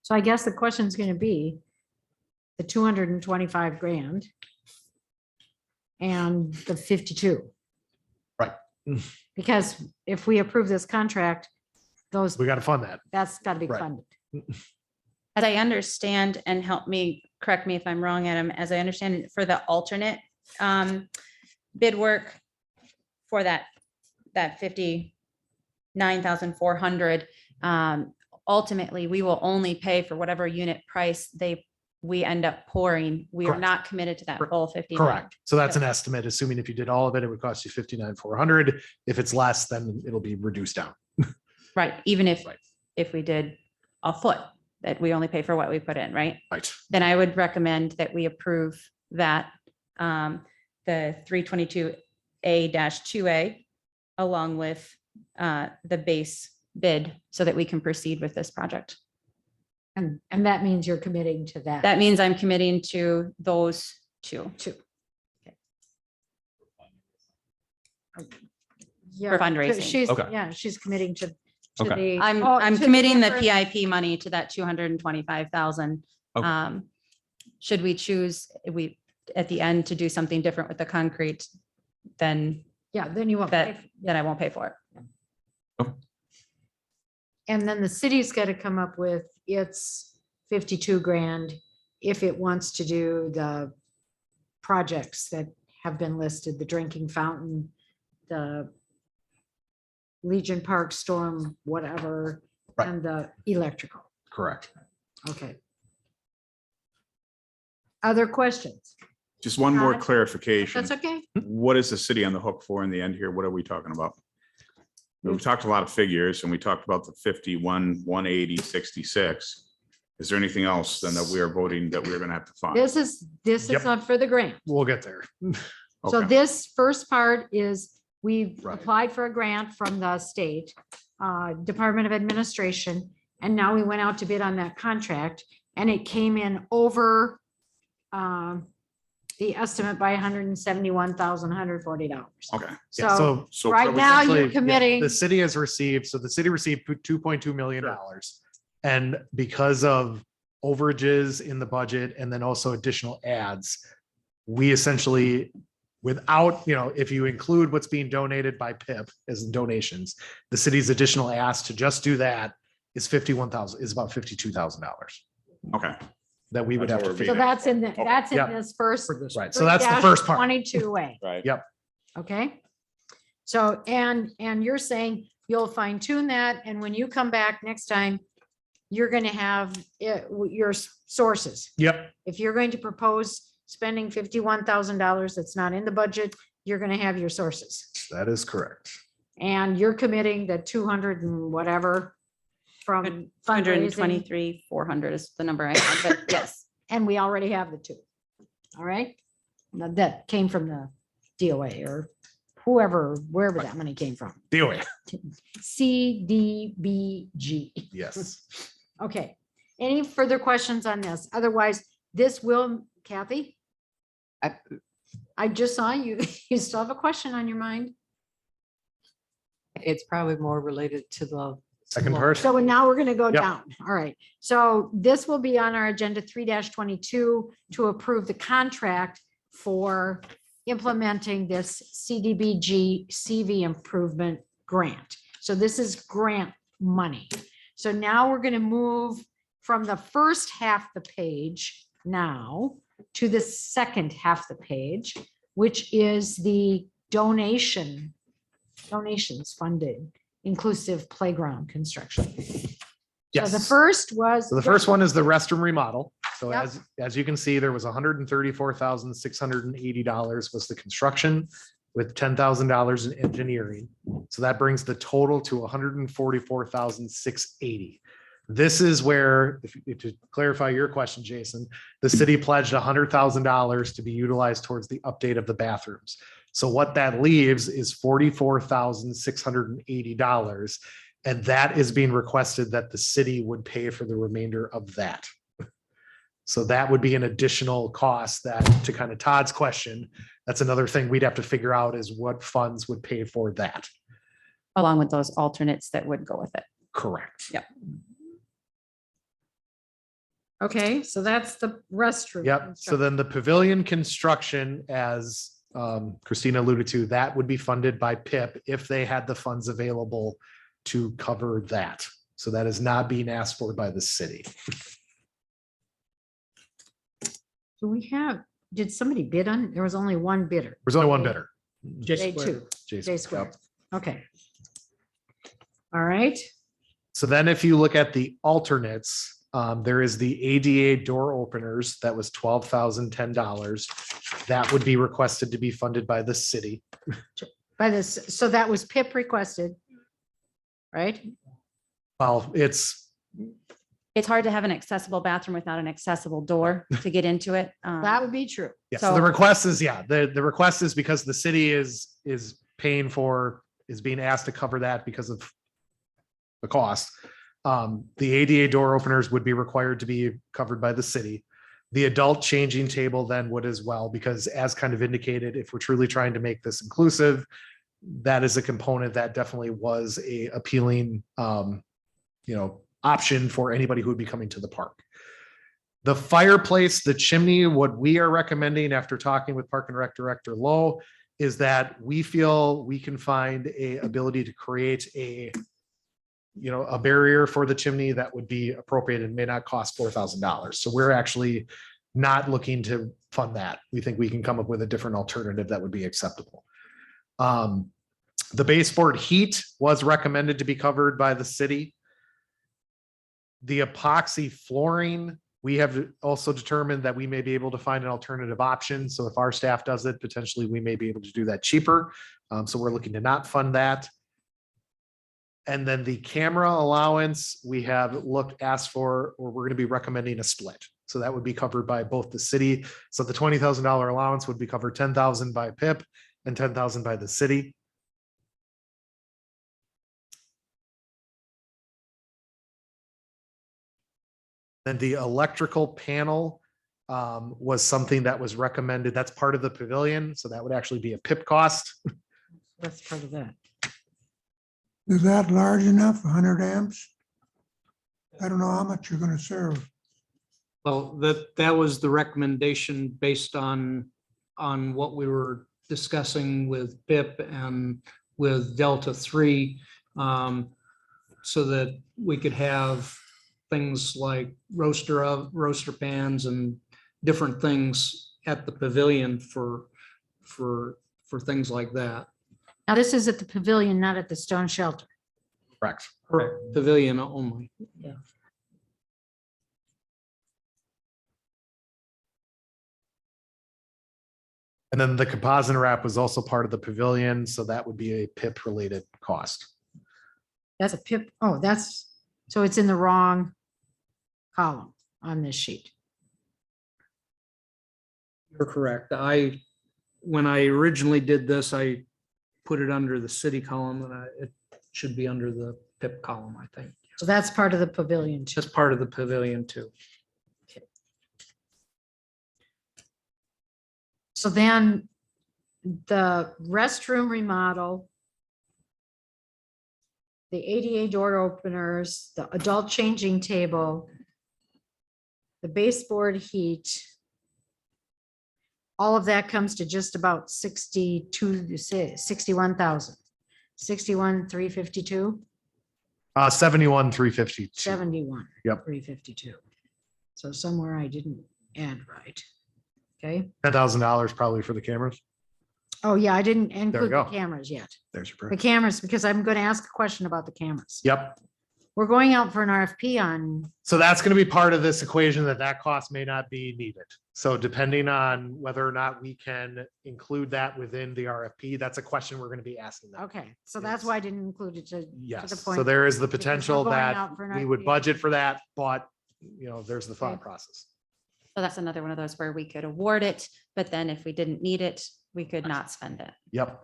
So I guess the question is going to be the 225 grand and the 52. Right. Because if we approve this contract, those, We got to fund that. that's got to be Right. funded. As I understand, and correct me if I'm wrong, Adam, as I understand it, for the alternate bid work for that 59,400, ultimately, we will only pay for whatever unit price we end up pouring. We are Correct. not committed to that full 50. Correct. So that's an estimate, assuming if you did all of it, it would cost you 59,400. If it's less, then it'll be reduced down. Right, even if Right. we did a foot, that we only pay for what we put in, right? Right. Then I would recommend that we approve that, the 322A-2A along with the base bid so that we can proceed with this project. And that means you're committing to that. That means I'm committing to those two. Yeah, fundraising. She's, Okay. yeah, she's committing to Okay. the. I'm, oh, I'm to committing the different- PIP money to that 225,000. Okay. Should we choose, we, at the end to do something different with the concrete, then Yeah, then you won't. pay for- then I won't pay for it. And then the city's got to come up with its 52 grand if it wants to do the projects that have been listed, the drinking fountain, the Legion Park storm, whatever, Right. and the electrical. Correct. Okay. Other questions? Just one more Todd? clarification. That's okay. What is the city on the hook for in the end here? What are we talking about? We've talked a lot of figures and we talked about the 51, 180, 66. Is there anything else then that we are voting that we're gonna have to fund? This is Yep. up for the grant. We'll get there. So Okay. this first part is, we've Right. applied for a grant from the state Department of Administration, and now we went out to bid on that contract, and it came in over the estimate by $171,140. Okay. Yeah, So So right what are we now Actually, you're yeah, committing, The city has received, so the city received $2.2 million. And because of overages in the budget and then also additional ads, we essentially, without, if you include what's being donated by PIP as donations, the city's additional ask to just do that is about $52,000 Okay. that we would That's have what to we're so figure. that's in Yeah. this first. Right, so that's the first part. 22A. Right. Yep. Okay. So, and you're saying you'll fine tune that, and when you come back next time, you're gonna have your sources. Yep, If you're going to propose spending $51,000 that's not in the budget, you're gonna have your sources. that is correct. And you're committing the 200 and whatever from fundraising, 123,400 is the number I had, but yes. and we already have the two. All right? Now, that came from the DOA or whoever, wherever that money came from. DOA, CDBG. yes. Okay. Any further questions on this? Otherwise, this will, Kathy? I just saw you, you still have a question on your mind? It's probably more related to the. Second part. So now we're gonna go Yep. down. All right. So this will be on our agenda 3-22 to approve the contract for implementing this CDBG CV improvement grant. So this is grant money. So now we're gonna move from the first half the page now to the second half the page, which is the donations funded inclusive playground construction. So Yes. the first was. So the first one is the restroom remodel. So Yep. as you can see, there was $134,680 was the construction with $10,000 in engineering. So that brings the total to $144,680. This is where, to clarify your question, Jason, the city pledged $100,000 to be utilized towards the update of the bathrooms. So what that leaves is $44,680. And that is being requested that the city would pay for the remainder of that. So that would be an additional cost that, to kind of Todd's question, that's another thing we'd have to figure out is what funds would pay for that. Along with those alternates that would go with it. Correct. Yep. Okay, so that's the restroom. Yep. So then the pavilion construction, as Christina alluded to, that would be funded by PIP if they had the funds available to cover that. So that is not being asked for by the city. Do we have, did somebody bid on, there was only one bidder. There's only one bidder. J two, Jason. J squared. Yep. Okay. All right, So then if you look at the alternates, there is the ADA door openers, that was $12,010. That would be requested to be funded by the city. by this, so that was PIP requested. Right? Well, it's, It's hard to have an accessible bathroom without an accessible door to get into it. That would be true. yeah, so the request is, the request is because the city is paying for is being asked to cover that because of the cost. The ADA door openers would be required to be covered by the city. The adult changing table then would as well, because as kind of indicated, if we're truly trying to make this inclusive, that is a component that definitely was a appealing, option for anybody who would be coming to the park. The fireplace, the chimney, what we are recommending after talking with Park and Rec Director Lowe is that we feel we can find a ability to create a barrier for the chimney that would be appropriate and may not cost $4,000. So we're actually not looking to fund that. We think we can come up with a different alternative that would be acceptable. The baseboard heat was recommended to be covered by the city. The epoxy flooring, we have also determined that we may be able to find an alternative option. So if our staff does it, potentially we may be able to do that cheaper. So we're looking to not fund that. And then the camera allowance, we have asked for, or we're going to be recommending a split. So that would be covered by both the city. So the $20,000 allowance would be covered 10,000 by PIP and 10,000 by the city. And the electrical panel was something that was recommended. That's part of the pavilion. So that would actually be a PIP cost. That's part of that. Is that large enough, 100 amps? I don't know how much you're gonna serve. Well, that was the recommendation based on what we were discussing with PIP and with Delta 3, so that we could have things like roaster pans and different things at the pavilion for things like that. Now, this is at the pavilion, not at the stone shelter. Correct. Correct. Pavilion only. Yeah. And then the composite wrap was also part of the pavilion. So that would be a PIP related cost. That's a PIP. Oh, so it's in the wrong column on this sheet. You're correct. When I originally did this, I put it under the city column, and it should be under the PIP column, I think. So that's part of the pavilion too. That's part of the pavilion too. So then the restroom remodel, the ADA door openers, the adult changing table, the baseboard heat, all of that comes to just about 61,000, 61,352, 71,352. 71. Yep. 352. So somewhere I didn't add right. Okay. $10,000 probably for the cameras. Oh, yeah, I didn't include the go. cameras yet. There's your The price. cameras, because I'm going to ask a question about the cameras. Yep. We're going out for an RFP on, So that's going to be part of this equation that cost may not be needed. So depending on whether or not we can include that within the RFP, that's a question we're going to be asking them. okay, so that's why I didn't include it to Yes. the So point. there is the because we're potential going that out for an we would RFP. budget for that, but there's the thought Okay. process. So that's another one of those where we could award it, but then if we didn't need it, we could not spend it. Yep.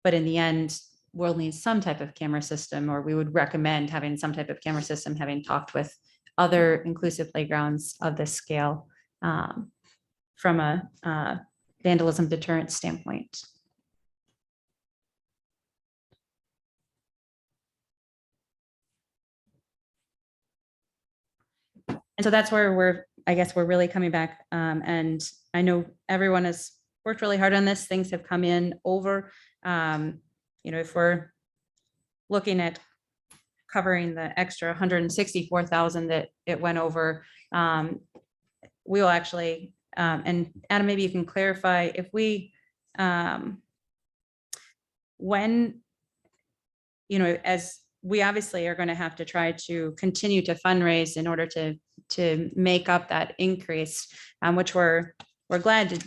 But in the end, we'll need some type of camera system, or we would recommend having some type of camera system, having talked with other inclusive playgrounds of this scale from a vandalism deterrent standpoint. And so that's where I guess we're really coming back. And I know everyone has worked really hard on this. Things have come in over. If we're looking at covering the extra 164,000 that it went over, we will actually, and Adam, maybe you can clarify if we, as we obviously are going to have to try to continue to fundraise in order to make up that increase, which we're glad to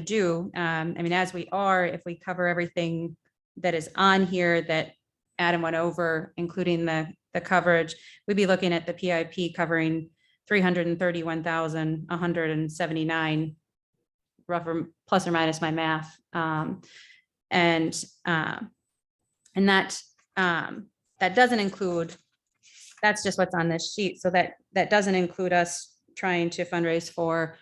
do. As we are, if we cover everything that is on here that Adam went over, including the coverage, we'd be looking at the PIP covering 331,179, plus or minus my math. And that doesn't include, that's just what's on this sheet. So that doesn't include us trying to fundraise for,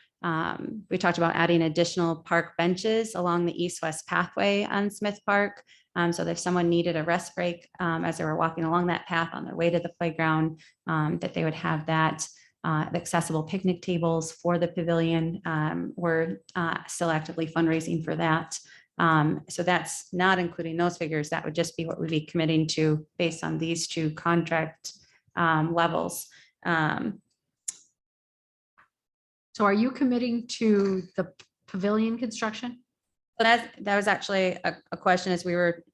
we talked about adding additional park benches along the east-west pathway on Smith Park. So that if someone needed a rest break as they were walking along that path on their way to the playground, that they would have that. Accessible picnic tables for the pavilion. We're still actively fundraising for that. So that's not including those figures. That would just be what we'd be committing to based on these two contract levels. So are you committing to the pavilion construction? But that was actually a question as we were,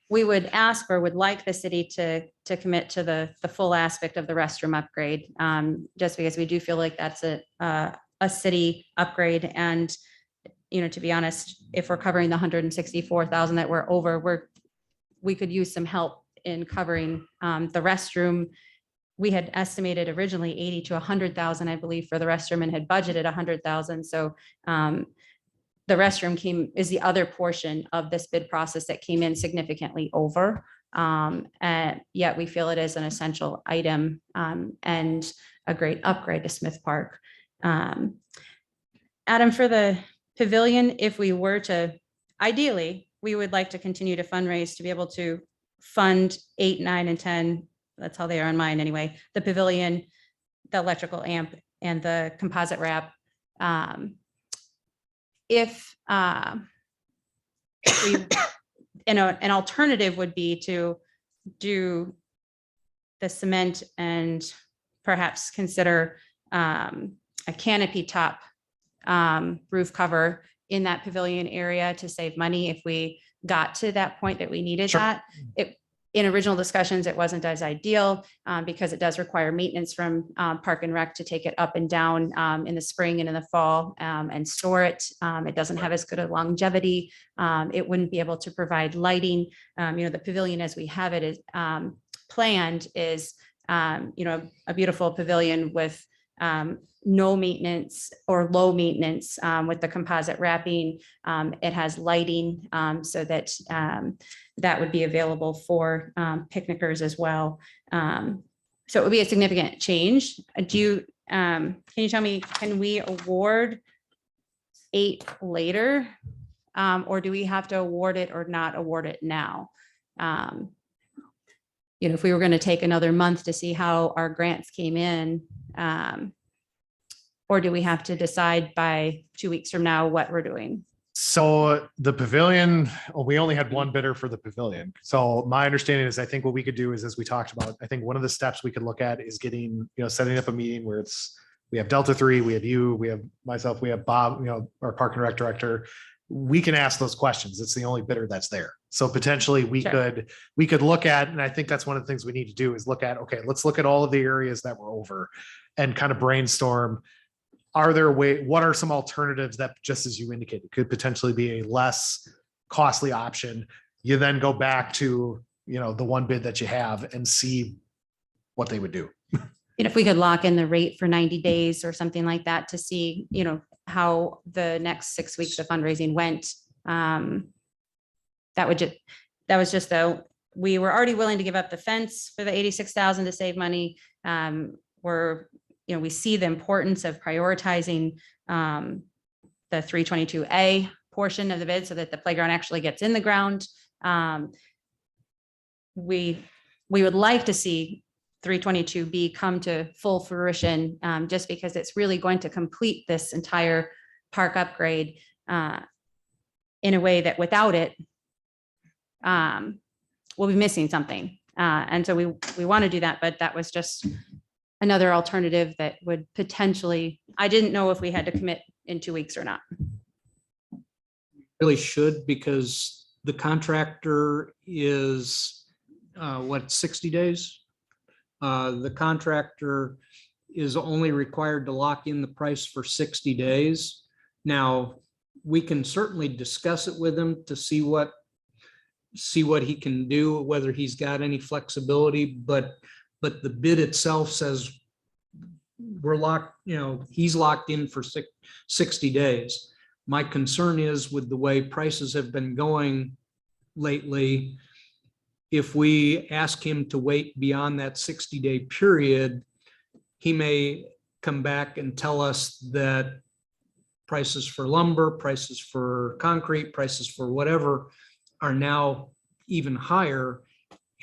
we would ask or would like the city to commit to the full aspect of the restroom upgrade, just because we do feel like that's a city upgrade. And, you know, to be honest, if we're covering the 164,000 that we're over, we could use some help in covering the restroom. We had estimated originally 80 to 100,000, I believe, for the restroom and had budgeted 100,000. So the restroom is the other portion of this bid process that came in significantly over. And yet we feel it is an essential item and a great upgrade to Smith Park. Adam, for the pavilion, if we were to, ideally, we would like to continue to fundraise to be able to fund 8, 9, and 10. That's how they are on mine anyway. The pavilion, the electrical amp, and the composite wrap. If we, an alternative would be to do the cement and perhaps consider a canopy top roof cover in that pavilion area to save money if we got to that point that we needed Sure. that. In original discussions, it wasn't as ideal because it does require maintenance from Park and Rec to take it up and down in the spring and in the fall and store it. It doesn't have as good a longevity. It wouldn't be able to provide lighting. The pavilion as we have it is planned is, a beautiful pavilion with no maintenance or low maintenance with the composite wrapping. It has lighting so that that would be available for picnickers as well. So it would be a significant change. Can you tell me, can we award 8 later? Or do we have to award it or not award it now? If we were going to take another month to see how our grants came in, or do we have to decide by 2 weeks from now what we're doing? So the pavilion, we only had one bidder for the pavilion. So my understanding is, I think what we could do is, as we talked about, I think one of the steps we could look at is getting, setting up a meeting where we have Delta 3, we have you, we have myself, we have Bob, our Park and Rec director. We can ask those questions. It's the only bidder that's there. So potentially we Sure. could look at, and I think that's one of the things we need to do is look at, okay, let's look at all of the areas that we're over and kind of brainstorm. What are some alternatives that, just as you indicated, could potentially be a less costly option? You then go back to, the one bid that you have and see what they would do. If we could lock in the rate for 90 days or something like that to see, how the next 6 weeks of fundraising went. That was just though, we were already willing to give up the fence for the 86,000 to save money. We see the importance of prioritizing the 322A portion of the bid so that the playground actually gets in the ground. We would like to see 322B come to full fruition just because it's really going to complete this entire park upgrade in a way that without it, we'll be missing something. And so we want to do that, but that was just another alternative that would potentially, I didn't know if we had to commit in 2 weeks or not. Really should, because the contractor is 60 days? The contractor is only required to lock in the price for 60 days. Now, we can certainly discuss it with him to see what he can do, whether he's got any flexibility, but the bid itself says we're locked, he's locked in for 60 days. My concern is with the way prices have been going lately, if we ask him to wait beyond that 60-day period, he may come back and tell us that prices for lumber, prices for concrete, prices for whatever are now even higher,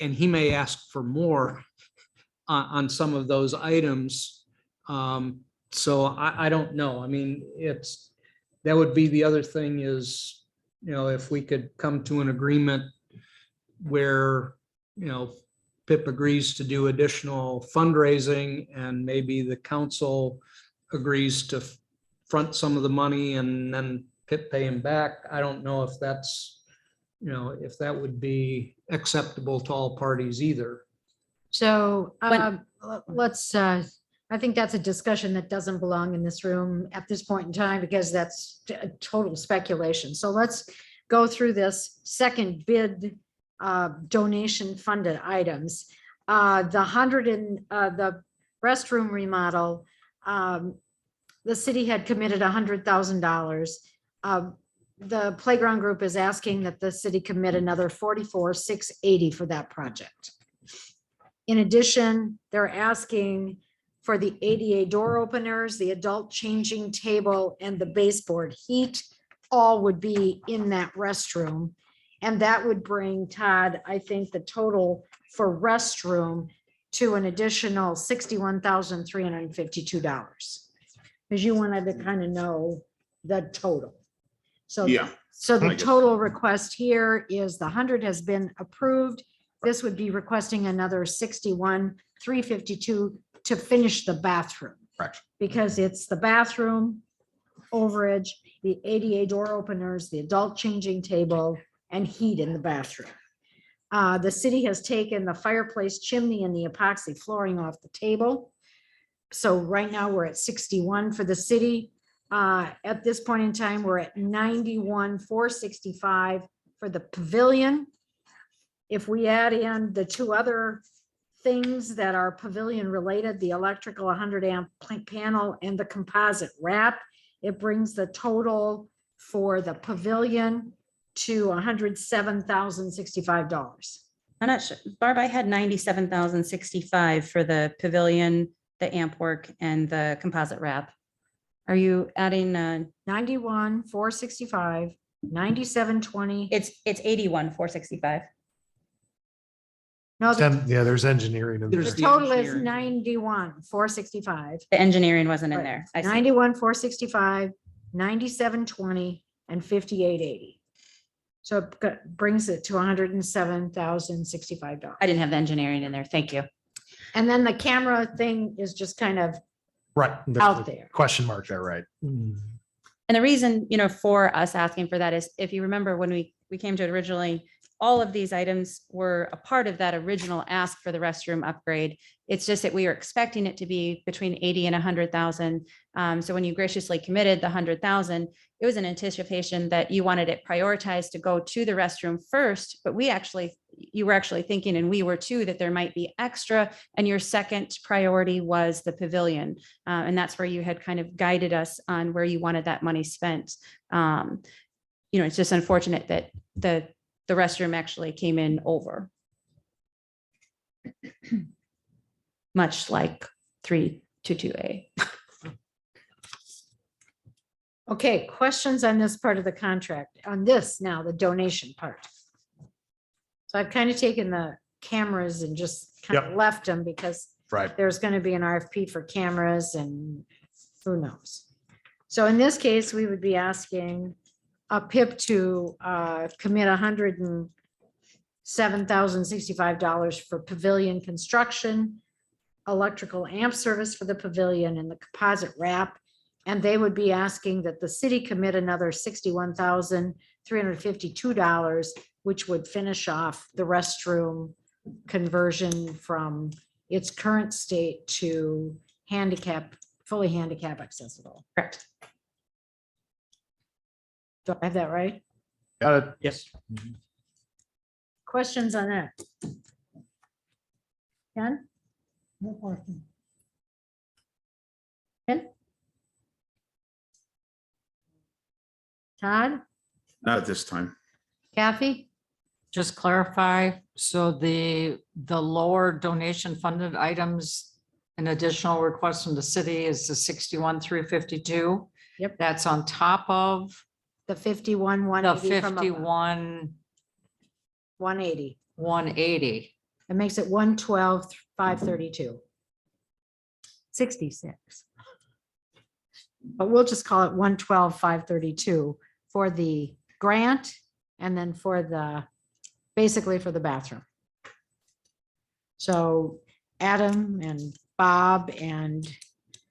and he may ask for more on some of those items. So I don't know. I mean, that would be the other thing is, if we could come to an agreement where, PIP agrees to do additional fundraising and maybe the council agrees to front some of the money and then PIP pay him back. I don't know if that's, if that would be acceptable to all parties either. So When- let's, I think that's a discussion that doesn't belong in this room at this point in time because that's total speculation. So let's go through this second bid donation funded items. The restroom remodel, the city had committed $100,000. The playground group is asking that the city commit another $44,680 for that project. In addition, they're asking for the ADA door openers, the adult changing table, and the baseboard heat, all would be in that restroom. And that would bring, Todd, I think the total for restroom to an additional $61,352. Because you wanted to kind of know the total. So, Yeah. so the I guess. total request here is the 100 has been approved. This would be requesting another 61,352 to finish the bathroom. Correct. Because it's the bathroom overage, the ADA door openers, the adult changing table, and heat in the bathroom. The city has taken the fireplace chimney and the epoxy flooring off the table. So right now we're at 61 for the city. At this point in time, we're at 91,465 for the pavilion. If we add in the two other things that are pavilion related, the electrical 100 amp panel and the composite wrap, it brings the total for the pavilion to $107,065. I'm not sure, Barb, I had 97,065 for the pavilion, the amp work and the composite wrap. Are you adding, 91,465, 9720. it's 81,465. No, Yeah, there's engineering in the there. the total is engineering. 91,465. The engineering wasn't in Right. there. I see. 91,465, 9720, and 5880. So it brings it to $107,065. I didn't have the engineering in there. Thank you. And then the camera thing is just kind of Right. There's out a there. Question mark there, right? And the reason, for us asking for that is if you remember when we came to it originally, all of these items were a part of that original ask for the restroom upgrade. It's just that we were expecting it to be between 80 and 100,000. So when you graciously committed the 100,000, it was an anticipation that you wanted it prioritized to go to the restroom first, but you were actually thinking, and we were too, that there might be extra, and your second priority was the pavilion. And that's where you had kind of guided us on where you wanted that money spent. It's just unfortunate that the restroom actually came in over. Much like 322A. Okay, questions on this part of the contract, on this now, the donation part. So I've kind of taken the cameras and just kind of left them because Right. there's going to be an RFP for cameras and who knows. So in this case, we would be asking a PIP to commit $107,065 for pavilion construction, electrical amp service for the pavilion and the composite wrap. And they would be asking that the city commit another $61,352, which would finish off the restroom conversion from its current state to fully handicap accessible. Correct. Do I have that right? Got it. Yes. Questions on that? Ken? No question. Ken? Todd, Not at this time. Kathy? Just clarify, so the lower donation funded items, an additional request from the city is the 61,352. Yep. That's on top of The 51, the 180 from above. 51, 180. 180. It makes it 112, 532. 66. But we'll just call it 112, 532 for the grant and then for the, basically for the bathroom. So Adam and Bob and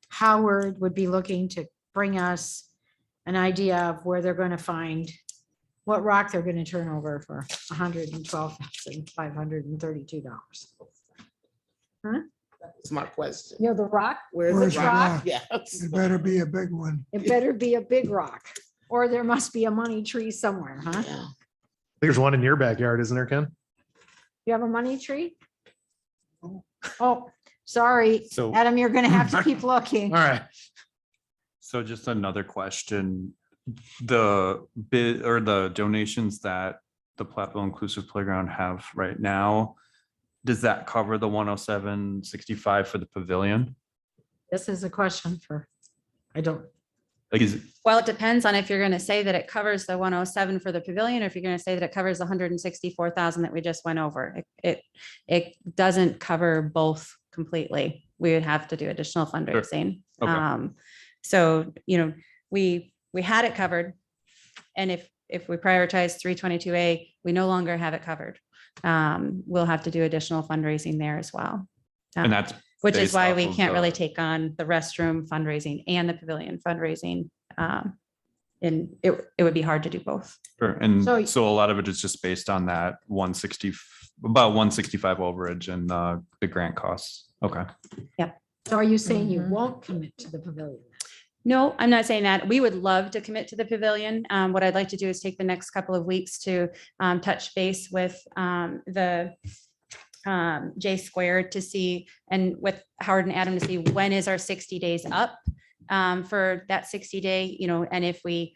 Howard would be looking to bring us an idea of where they're going to find, what rock they're going to turn over for $112,532. That's my question. You know, the rock, Where's Where's the the rock? rock? Yes. It better be a big one. it better be a big rock, or there must be a money tree somewhere, huh? Yeah. There's one in your backyard, isn't there, Ken? You have a money tree? Oh, sorry, So, Adam, you're gonna have to keep looking. All right. so just another question. The bid or the donations that the Platteville Inclusive Playground have right now, does that cover the 107.65 for the pavilion? This is a question for, I don't, Like, is it, Well, it depends on if you're going to say that it covers the 107 for the pavilion, or if you're going to say that it covers the 164,000 that we just went over. It doesn't cover both completely. We would have to do additional fundraising. Okay. So, you know, we had it covered. And if we prioritize 322A, we no longer have it covered. We'll have to do additional fundraising there as well. and that's Which is based why off we of can't really the- take on the restroom fundraising and the pavilion fundraising. And it would be hard to do both. Sure. And So- so a lot of it is just based on that 160, about 165 overage and the grant costs. Okay. so are you saying you Mhm. won't commit to the pavilion? No, I'm not saying that. We would love to commit to the pavilion. What I'd like to do is take the next couple of weeks to touch base with the J Squared to see, and with Howard and Adam to see when is our 60 days up for that 60-day, you know, and if we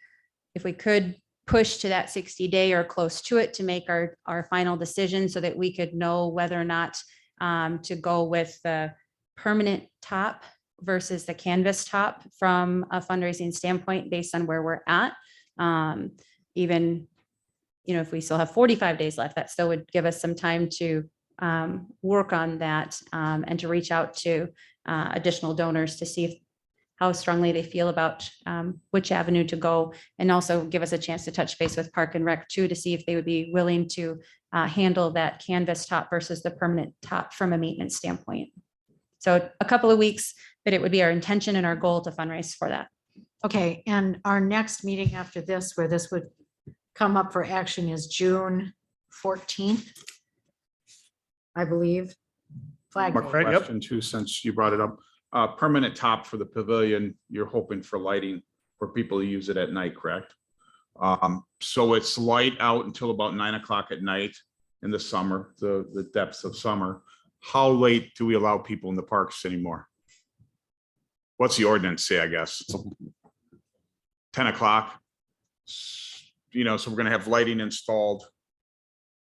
could push to that 60-day or close to it to make our final decision so that we could know whether or not to go with the permanent top versus the canvas top from a fundraising standpoint based on where we're at. Even, you know, if we still have 45 days left, that still would give us some time to work on that and to reach out to additional donors to see how strongly they feel about which avenue to go, and also give us a chance to touch base with Park and Rec too, to see if they would be willing to handle that canvas top versus the permanent top from a maintenance standpoint. So a couple of weeks, but it would be our intention and our goal to fundraise for that. Okay, and our next meeting after this, where this would come up for action, is June 14th, I believe. Flag More Day. Right, yep. question too, since you brought it up. Permanent top for the pavilion, you're hoping for lighting for people who use it at night, correct? So it's light out until about 9 o'clock at night in the summer, the depths of summer. How late do we allow people in the parks anymore? What's the ordinance say, I guess? 10 o'clock? You know, so we're gonna have lighting installed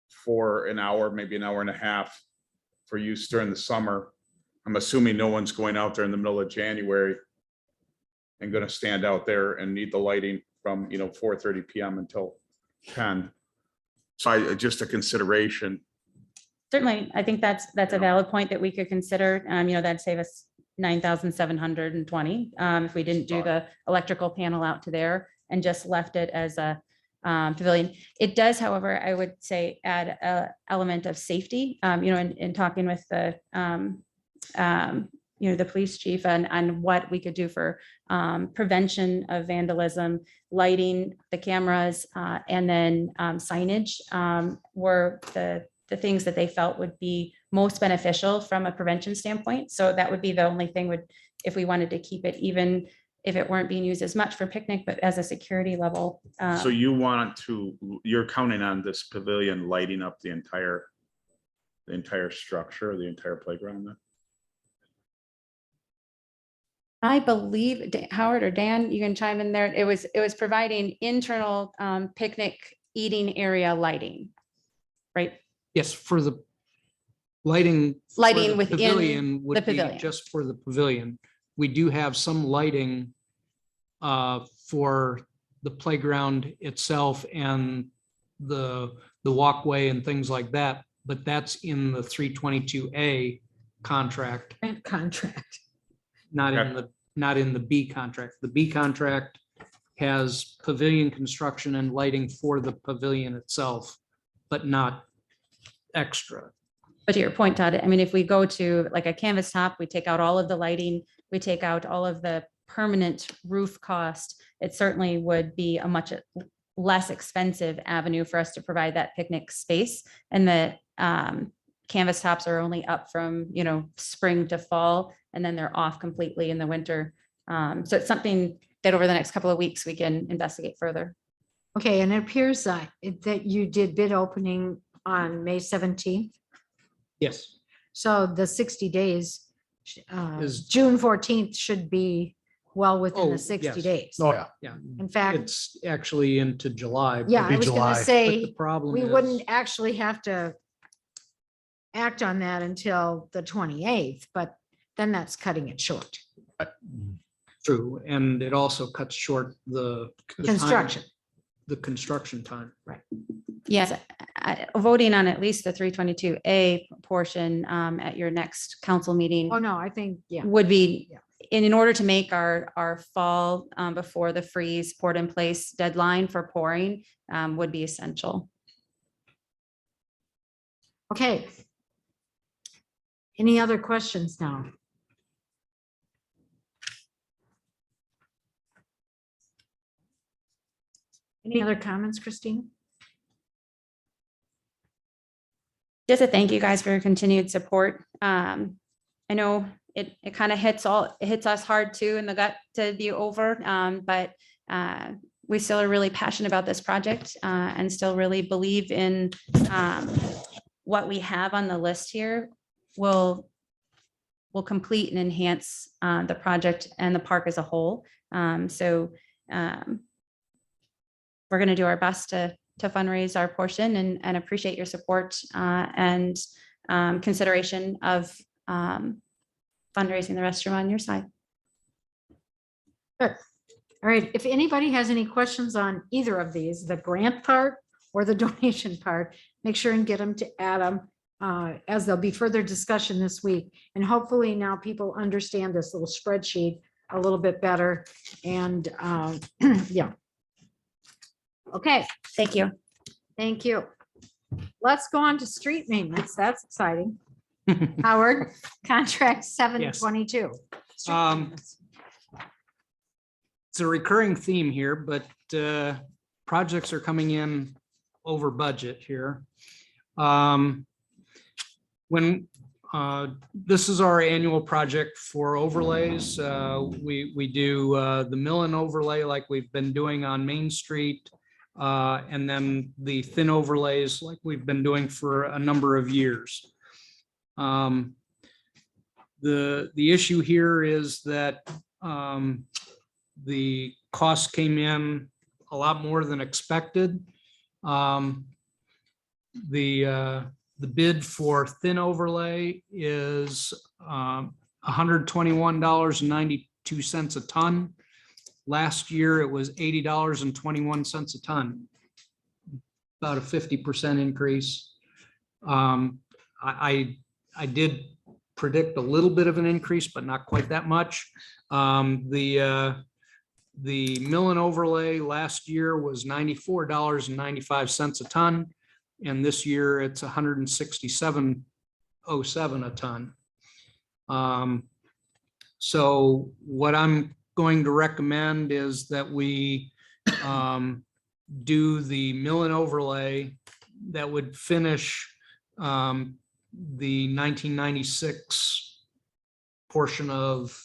for an hour, maybe an hour and a half for use during the summer. I'm assuming no one's going out there in the middle of January and gonna stand out there and need the lighting from, 4:30 PM until 10. So just a consideration. Certainly, I think that's a valid point that we could consider. You know, that'd save us 9,720 if we didn't do the electrical panel out to there and just left it as a pavilion. It does, however, I would say add a element of safety, you know, in talking with the you know, the police chief and what we could do for prevention of vandalism, lighting, the cameras, and then signage were the things that they felt would be most beneficial from a prevention standpoint. So that would be the only thing if we wanted to keep it, even if it weren't being used as much for picnic, but as a security level. So you're counting on this pavilion lighting up the entire structure, the entire playground then? I believe Howard or Dan, you can chime in there. It was providing internal picnic eating area lighting. Right? Yes, for the lighting. for Lighting the within pavilion the would be pavilion. just for the pavilion. We do have some lighting for the playground itself and the walkway and things like that, but that's in the 322A contract, Grant contract. not in the B contract. The B contract has pavilion construction and lighting for the pavilion itself, but not extra. But to your point, Todd, I mean, if we go to like a canvas top, we take out all of the lighting, we take out all of the permanent roof cost, it certainly would be a much less expensive avenue for us to provide that picnic space. And the canvas tops are only up from, spring to fall, and then they're off completely in the winter. So it's something that over the next couple of weeks, we can investigate further. Okay, and it appears that you did bid opening on May 17th. Yes. So the 60 days, Is- June 14th should be well within Oh, the 60 yes. days. Oh, yeah. Yeah, In fact, it's actually into July. yeah, be I was July. gonna But the say, problem we is. wouldn't actually have to act on that until the 28th, but then that's cutting it short. True, and it also cuts short the time- Construction. The construction time. Yes, voting on at least the 322A portion at your next council meeting Oh, no, I think, yeah. would be, Yeah. in order to make our fall before the freeze poured in place deadline for pouring would be essential. Okay. Any other questions now? Any other comments, Christine? Just to thank you guys for your continued support. I know it kind of hits us hard too in the gut to be over, but we still are really passionate about this project and still really believe in what we have on the list here will complete and enhance the project and the park as a whole. So we're going to do our best to fundraise our portion and appreciate your support and consideration of fundraising the restroom on your side. Good. All right, if anybody has any questions on either of these, the grant part or the donation part, make sure and get them to Adam as there'll be further discussion this week. And hopefully now people understand this little spreadsheet a little bit better. And yeah. Okay, Thank you. thank you. Let's go on to street maintenance. That's exciting. Howard, contract 722. Street Um, maintenance. It's a recurring theme here, but projects are coming in over budget here. When this is our annual project for overlays, we do the mill and overlay like we've been doing on Main Street, and then the thin overlays like we've been doing for a number of years. The issue here is that the cost came in a lot more than expected. The bid for thin overlay is $121.92 a ton. Last year, it was $80.21 a ton. About a 50% increase. I did predict a little bit of an increase, but not quite that much. The mill and overlay last year was $94.95 a ton. And this year it's $167.07 a ton. So what I'm going to recommend is that we do the mill and overlay that would finish the 1996 portion of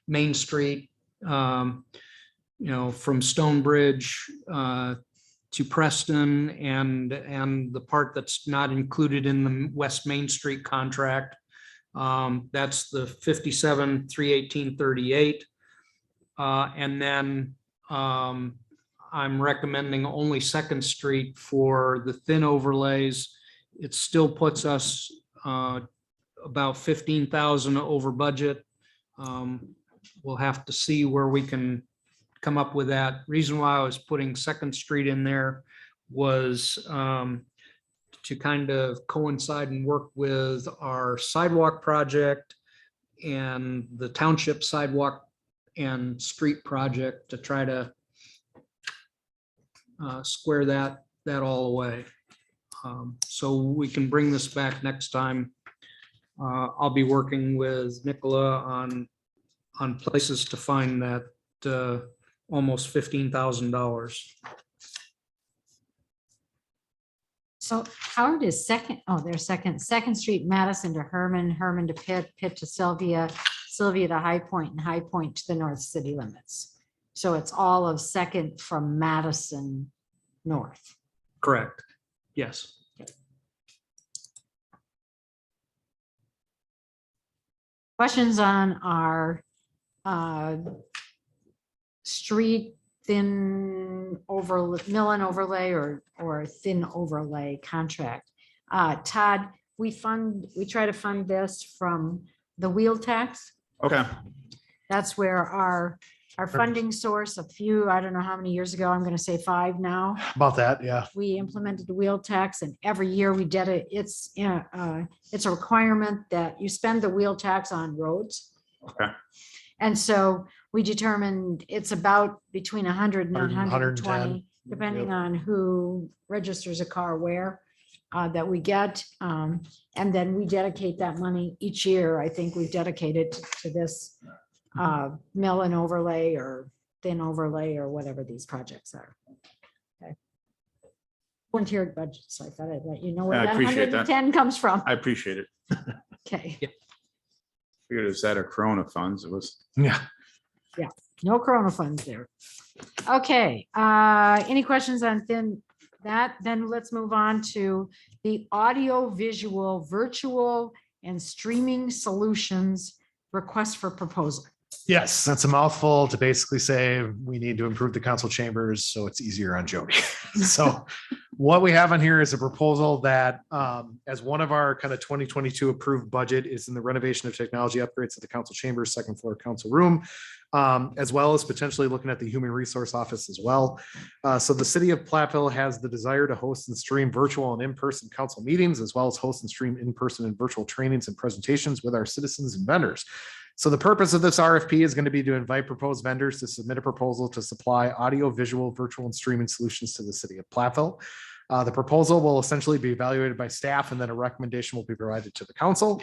Main Street, from Stonebridge to Preston and the part that's not included in the West Main Street contract. That's the 57, 318, 38. And then I'm recommending only Second Street for the thin overlays. It still puts us about 15,000 over budget. We'll have to see where we can come up with that. Reason why I was putting Second Street in there was to kind of coincide and work with our sidewalk project and the township sidewalk and street project to try to square that all away. So we can bring this back next time. I'll be working with Nicola on places to find that almost $15,000. So Howard is there's Second Street, Madison to Herman, Herman to Pitt, Pitt to Sylvia, Sylvia to High Point, and High Point to the north city limits. So it's all of Second from Madison north. Correct. Yes. Questions on our street thin mill and overlay or thin overlay contract? Todd, we try to fund this from the wheel tax. Okay. That's where our funding source I don't know how many years ago, I'm going to say 5 now. About that, yeah. We implemented the wheel tax, and every year we did it. It's a requirement that you spend the wheel tax on roads. Okay. And so we determined it's about between 100 and 100 and 120, 110. depending Yep. on who registers a car where, that we get. And then we dedicate that money each year. I think we've dedicated to this mill and overlay or thin overlay or whatever these projects are. Okay. Volunteered budget, so I thought I'd let you know where I that appreciate that. 110 comes from. I appreciate it. Okay, Figured it was that or Corona funds. It was. Yeah. no Corona funds there. Okay, any questions on that? Then let's move on to the audio visual virtual and streaming solutions request for proposal. Yes, that's a mouthful to basically say we need to improve the council chambers so it's easier on Jody. So what we have on here is a proposal that as one of our kind of 2022 approved budget is in the renovation of technology upgrades at the council chambers, second floor council room, as well as potentially looking at the human resource office as well. So the city of Platteville has the desire to host and stream virtual and in-person council meetings, as well as host and stream in-person and virtual trainings and presentations with our citizens and vendors. So the purpose of this RFP is going to be to invite proposed vendors to submit a proposal to supply audio, visual, virtual, and streaming solutions to the city of Platteville. The proposal will essentially be evaluated by staff, and then a recommendation will be provided to the council.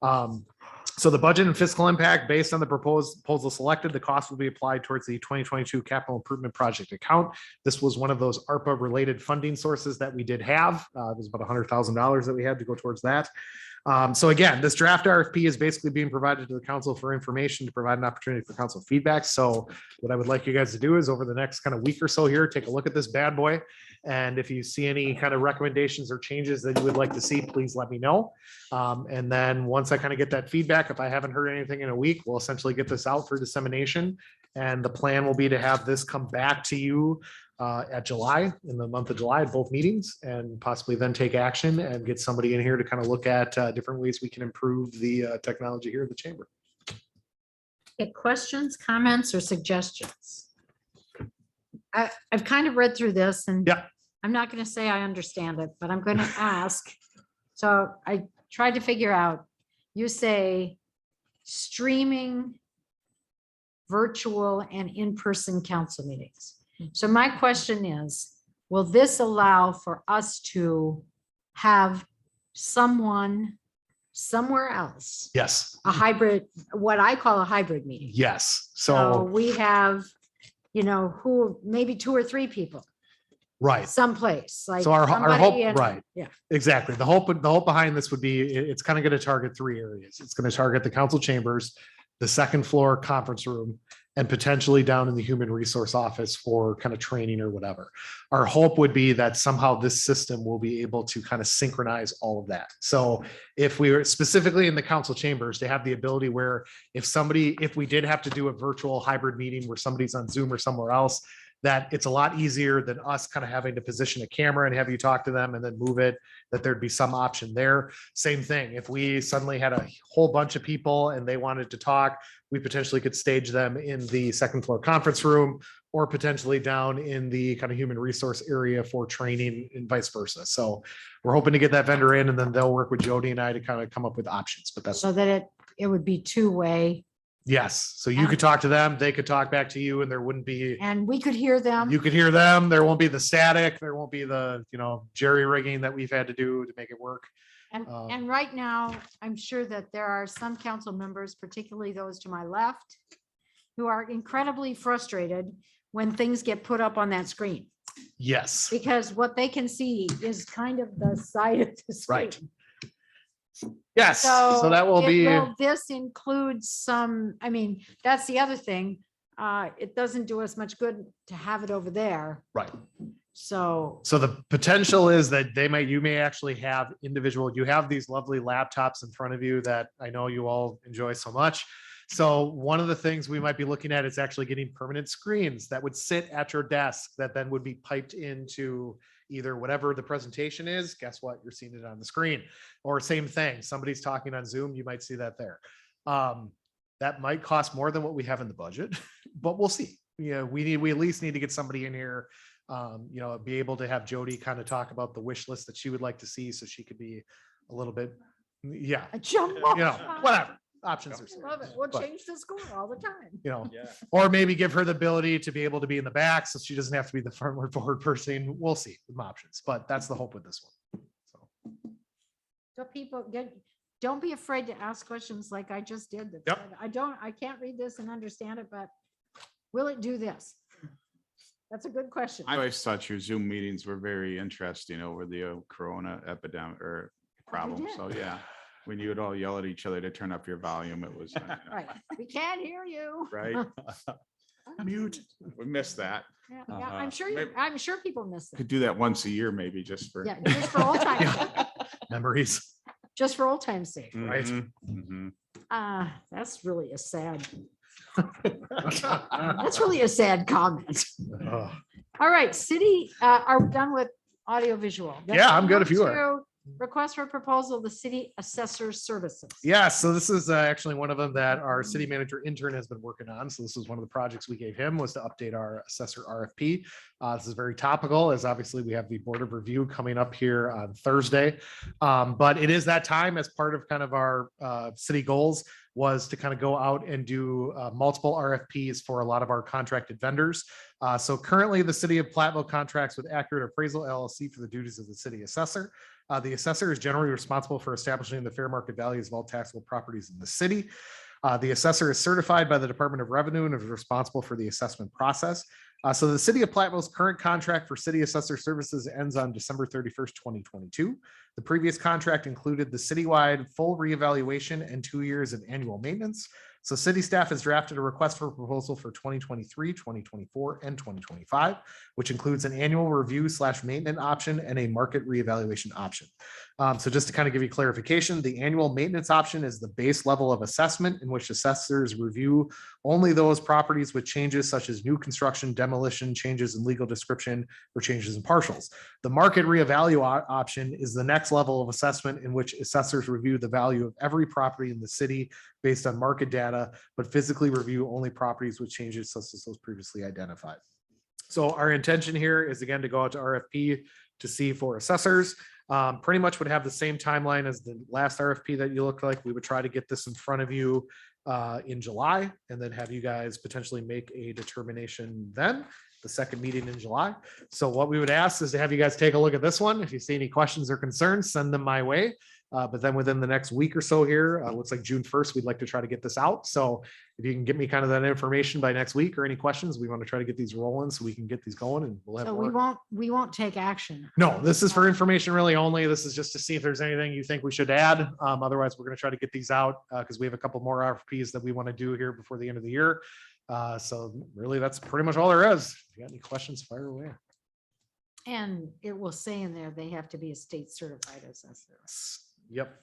So the budget and fiscal impact based on the proposal selected, the cost will be applied towards the 2022 capital improvement project account. This was one of those ARPA related funding sources that we did have. It was about $100,000 that we had to go towards that. So again, this draft RFP is basically being provided to the council for information to provide an opportunity for council feedback. So what I would like you guys to do is over the next kind of week or so here, take a look at this bad boy. And if you see any kind of recommendations or changes that you would like to see, please let me know. And then once I kind of get that feedback, if I haven't heard anything in a week, we'll essentially get this out for dissemination. And the plan will be to have this come back to you in the month of July at both meetings, and possibly then take action and get somebody in here to kind of look at different ways we can improve the technology here at the chamber. Okay, questions, comments, or suggestions? I've kind of read through this, and Yeah. I'm not going to say I understand it, but I'm going to ask. So I tried to figure out, you say streaming virtual and in-person council meetings. So my question is, will this allow for us to have someone somewhere else, Yes, a hybrid, what I call a hybrid meeting? yes. So So, we have, maybe 2 or 3 people right. someplace, like So our somebody hope, in- right. Yeah. Exactly. The hope behind this would be, it's kind of going to target 3 areas. It's going to target the council chambers, the second floor conference room, and potentially down in the human resource office for kind of training or whatever. Our hope would be that somehow this system will be able to kind of synchronize all of that. So if we were specifically in the council chambers to have the ability where if we did have to do a virtual hybrid meeting where somebody's on Zoom or somewhere else, that it's a lot easier than us kind of having to position a camera and have you talk to them and then move it, that there'd be some option there. Same thing, if we suddenly had a whole bunch of people and they wanted to talk, we potentially could stage them in the second floor conference room or potentially down in the kind of human resource area for training and vice versa. So we're hoping to get that vendor in and then they'll work with Jody and I to kind of come up with options, but that's. So that it would be two-way Yes, so you could talk to them, they could talk back to you, and there wouldn't be, and we could hear them. you could hear them, there won't be the static, there won't be the, jerry rigging that we've had to do to make it work. And right now, I'm sure that there are some council members, particularly those to my left, who are incredibly frustrated when things get put up on that screen, Yes, because what they can see is kind of the side of the screen. Right. yes, so that will be, This includes some, I mean, that's the other thing. It doesn't do us much good to have it over there. right. So So the potential is that you may actually have you have these lovely laptops in front of you that I know you all enjoy so much. So one of the things we might be looking at is actually getting permanent screens that would sit at your desk that then would be piped into either whatever the presentation is. Guess what? You're seeing it on the screen. Or same thing, somebody's talking on Zoom, you might see that there. That might cost more than what we have in the budget, but we'll see. We at least need to get somebody in here, be able to have Jody kind of talk about the wish list that she would like to see, so she could be a little bit, a jumbo. whatever options are. I love it. We'll But, change the score all the time. or maybe give her the ability to be able to be in the back, so she doesn't have to be the front forward person. We'll see with options, but that's the hope with this one. So people don't be afraid to ask questions like I just did. that Yep. said, I can't read this and understand it, but will it do this? That's a good question. I always thought your Zoom meetings were very interesting over the Corona epidemic or problem. did. So, yeah, when you would all yell at each other to turn up your volume, it was, Right. We can't hear you. right? Mute. We missed that. Yeah, I'm sure people miss that. Could do that once a year, maybe just for. Yeah, just for old times, Memories. just for old times' sake. Right. Mhm. That's really a sad. That's really a sad comment. Ugh. All right, city, are we done with audio visual? Yeah, I'm good if you are. Request for proposal, the city assessor services. Yeah, so this is actually one of them that our city manager intern has been working on. So this is one of the projects we gave him, was to update our assessor RFP. This is very topical, as obviously we have the board of review coming up here on Thursday. But it is that time, as part of kind of our city goals, was to kind of go out and do multiple RFPs for a lot of our contracted vendors. So currently the city of Platteville contracts with Accurate Appraisal LLC for the duties of the city assessor. The assessor is generally responsible for establishing the fair market values of all taxable properties in the city. The assessor is certified by the Department of Revenue and is responsible for the assessment process. So the city of Platteville's current contract for city assessor services ends on December 31st, 2022. The previous contract included the citywide full reevaluation and 2 years of annual maintenance. So city staff has drafted a request for proposal for 2023, 2024, and 2025, which includes an annual review / maintenance option and a market reevaluation option. So just to kind of give you clarification, the annual maintenance option is the base level of assessment in which assessors review only those properties with changes such as new construction, demolition, changes in legal description, or changes in partials. The market reevaluate option is the next level of assessment in which assessors review the value of every property in the city based on market data, but physically review only properties with changes such as those previously identified. So our intention here is again to go out to RFP to see for assessors. Pretty much would have the same timeline as the last RFP that you look like. We would try to get this in front of you in July and then have you guys potentially make a determination then, the second meeting in July. So what we would ask is to have you guys take a look at this one. If you see any questions or concerns, send them my way. But then within the next week or so here, looks like June 1st, we'd like to try to get this out. So if you can get me kind of that information by next week or any questions, we want to try to get these rolling so we can get these going and we'll have. So we won't take action. No, this is for information really only. This is just to see if there's anything you think we should add. Otherwise, we're going to try to get these out because we have a couple more RFPs that we want to do here before the end of the year. So really, that's pretty much all there is. If you got any questions, fire away. And it will say in there, they have to be a state certified assessor. Yep.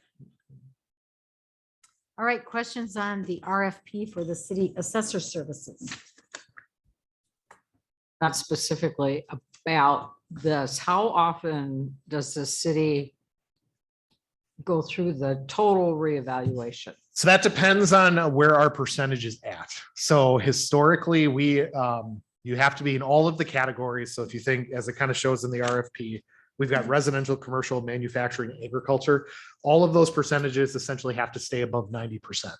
All right, questions on the RFP for the city assessor services? Not specifically about this. How often does the city go through the total reevaluation? So that depends on where our percentage is at. So historically, you have to be in all of the categories. So if you think, as it kind of shows in the RFP, we've got residential, commercial, manufacturing, agriculture. All of those percentages essentially have to stay above 90%.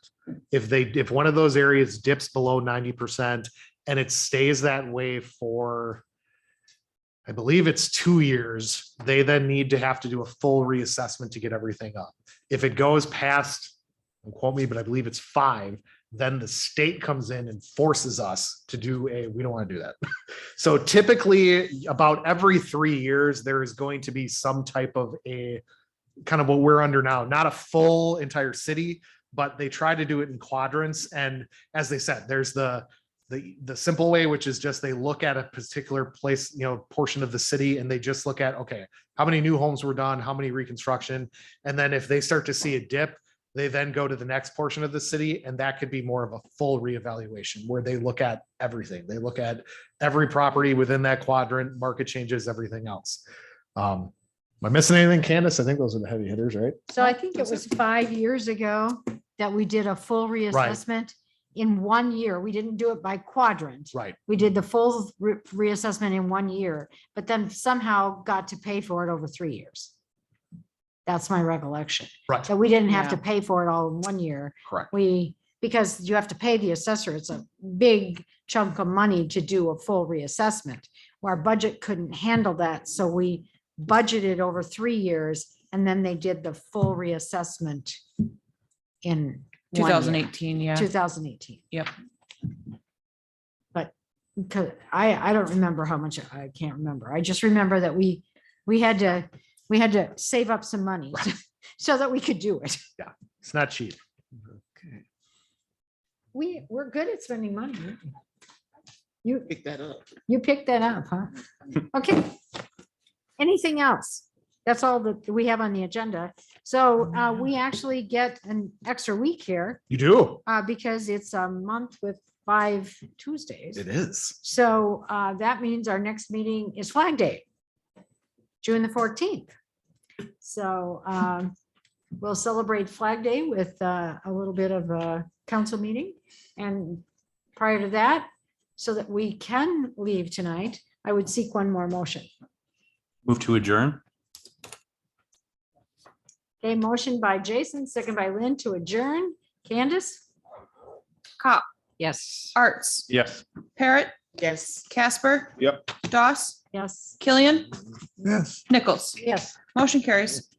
If one of those areas dips below 90% and it stays that way for, I believe it's 2 years, they then need to have to do a full reassessment to get everything up. If it goes past, don't quote me, but I believe it's 5, then the state comes in and forces us to do we don't want to do that. So typically about every 3 years, there is going to be some type of a kind of what we're under now, not a full entire city, but they try to do it in quadrants. And as they said, there's the simple way, which is just they look at a particular place, portion of the city, and they just look at, okay, how many new homes were done, how many reconstruction. And then if they start to see a dip, they then go to the next portion of the city, and that could be more of a full reevaluation where they look at everything. They look at every property within that quadrant, market changes, everything else. Am I missing anything, Candace? I think those are the heavy hitters, right? So I think it was 5 years ago that we did a full reassessment in 1 year. We didn't do it by quadrant. Right. We did the full reassessment in 1 year, but then somehow got to pay for it over 3 years. That's my recollection. Right. So we didn't have to pay for it all in 1 year. Correct. Because you have to pay the assessor. It's a big chunk of money to do a full reassessment. Our budget couldn't handle that. So we budgeted over 3 years, and then they did the full reassessment in 2018, yeah. 2018. Yep. But because I don't remember how much, I can't remember. I just remember that we had to save up some money so that we could do it. Yeah, it's not cheap. We're good at spending money. aren't we? You Pick that up. You picked that up, huh? Okay. Anything else? That's all that we have on the agenda. So we actually get an extra week here You do. because it's a month with 5 Tuesdays. It is. So that means our next meeting is Flag Day, June the 14th. So we'll celebrate Flag Day with a little bit of a council meeting. And prior to that, so that we can leave tonight, I would seek one more motion. Move to adjourn. Okay, motion by Jason, second by Lynn to adjourn. Candace? Cop, Yes. Arts, Yes. Parrot, Yes. Casper. Yep. Doss, Yes. Killian, Yes. Nichols. Yes. Motion carries.